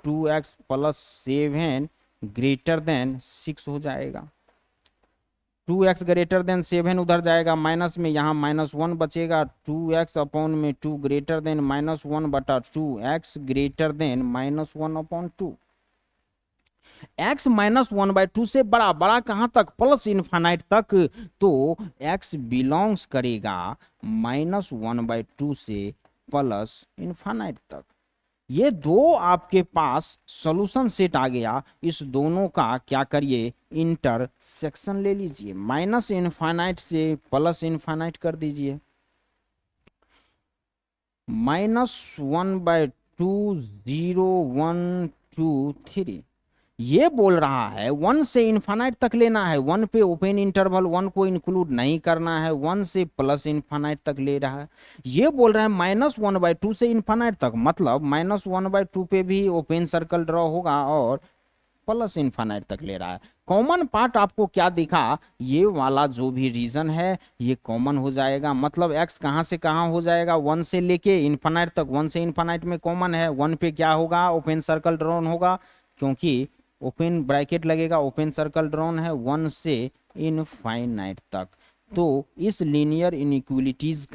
2x plus 7 greater than 6 हो जाएगा। 2x ग्रेटर देन 7 उधर जाएगा माइनस में, यहाँ -1 बचेगा। 2x अपॉन में 2 ग्रेटर देन -1 बटा 2, x greater then -1 upon 2। x -1/2 से बड़ा, बड़ा कहां तक, प्लस इन्फानाइट तक, तो x बिलोंग्स करेगा -1/2 से प्लस इन्फानाइट तक। ये दो आपके पास सॉल्यूशन सेट आ गया। इस दोनों का क्या करिए, इंटरसेक्शन ले लीजिए, माइनस इन्फानाइट से प्लस इन्फानाइट कर दीजिए। -1/2 0 1 2 3 ये बोल रहा है 1 से इन्फानाइट तक लेना है, 1 पे ओपन इंटरवल 1 को इंक्लूड नहीं करना है, 1 से प्लस इन्फानाइट तक ले रहा है। ये बोल रहा है -1/2 से इन्फानाइट तक, मतलब -1/2 पे भी ओपन सर्कल ड्रॉ होगा और प्लस इन्फानाइट तक ले रहा है। कॉमन पार्ट आपको क्या दिखा, ये वाला जो भी रीजन है ये कॉमन हो जाएगा, मतलब x कहां से कहां हो जाएगा, 1 से लेके इन्फानाइट तक, 1 से इन्फानाइट में कॉमन है, 1 पे क्या होगा, ओपन सर्कल ड्रॉन होगा, क्योंकि ओपन ब्रैकेट लगेगा, ओपन सर्कल ड्रॉन है 1 से इनफाइनाइट तक। तो इस लीनियर इनइक्वालिटीज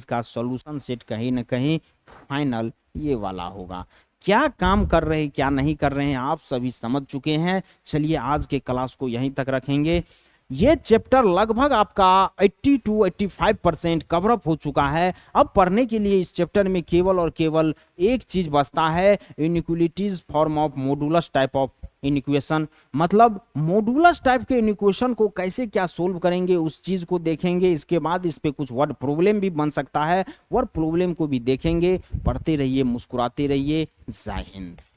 का सॉल्यूशन सेट कहीं ना कहीं फाइनल ये वाला होगा। क्या काम कर रहे हैं क्या नहीं कर रहे हैं आप सभी समझ चुके हैं। चलिए आज के क्लास को यहीं तक रखेंगे। ये चैप्टर लगभग आपका 80 to 85% कवरअप हो चुका है। अब पढ़ने के लिए इस चैप्टर में केवल और केवल एक चीज बचता है, inequalities form of modulus type of inequation, मतलब मॉडुलस टाइप के इनइक्वेशन को कैसे क्या सोल्व करेंगे उस चीज को देखेंगे। इसके बाद इस पे कुछ वर्ड प्रॉब्लम भी बन सकता है, वर्ड प्रॉब्लम को भी देखेंगे। पढ़ते रहिए, मुस्कुराते रहिए। जय हिंद।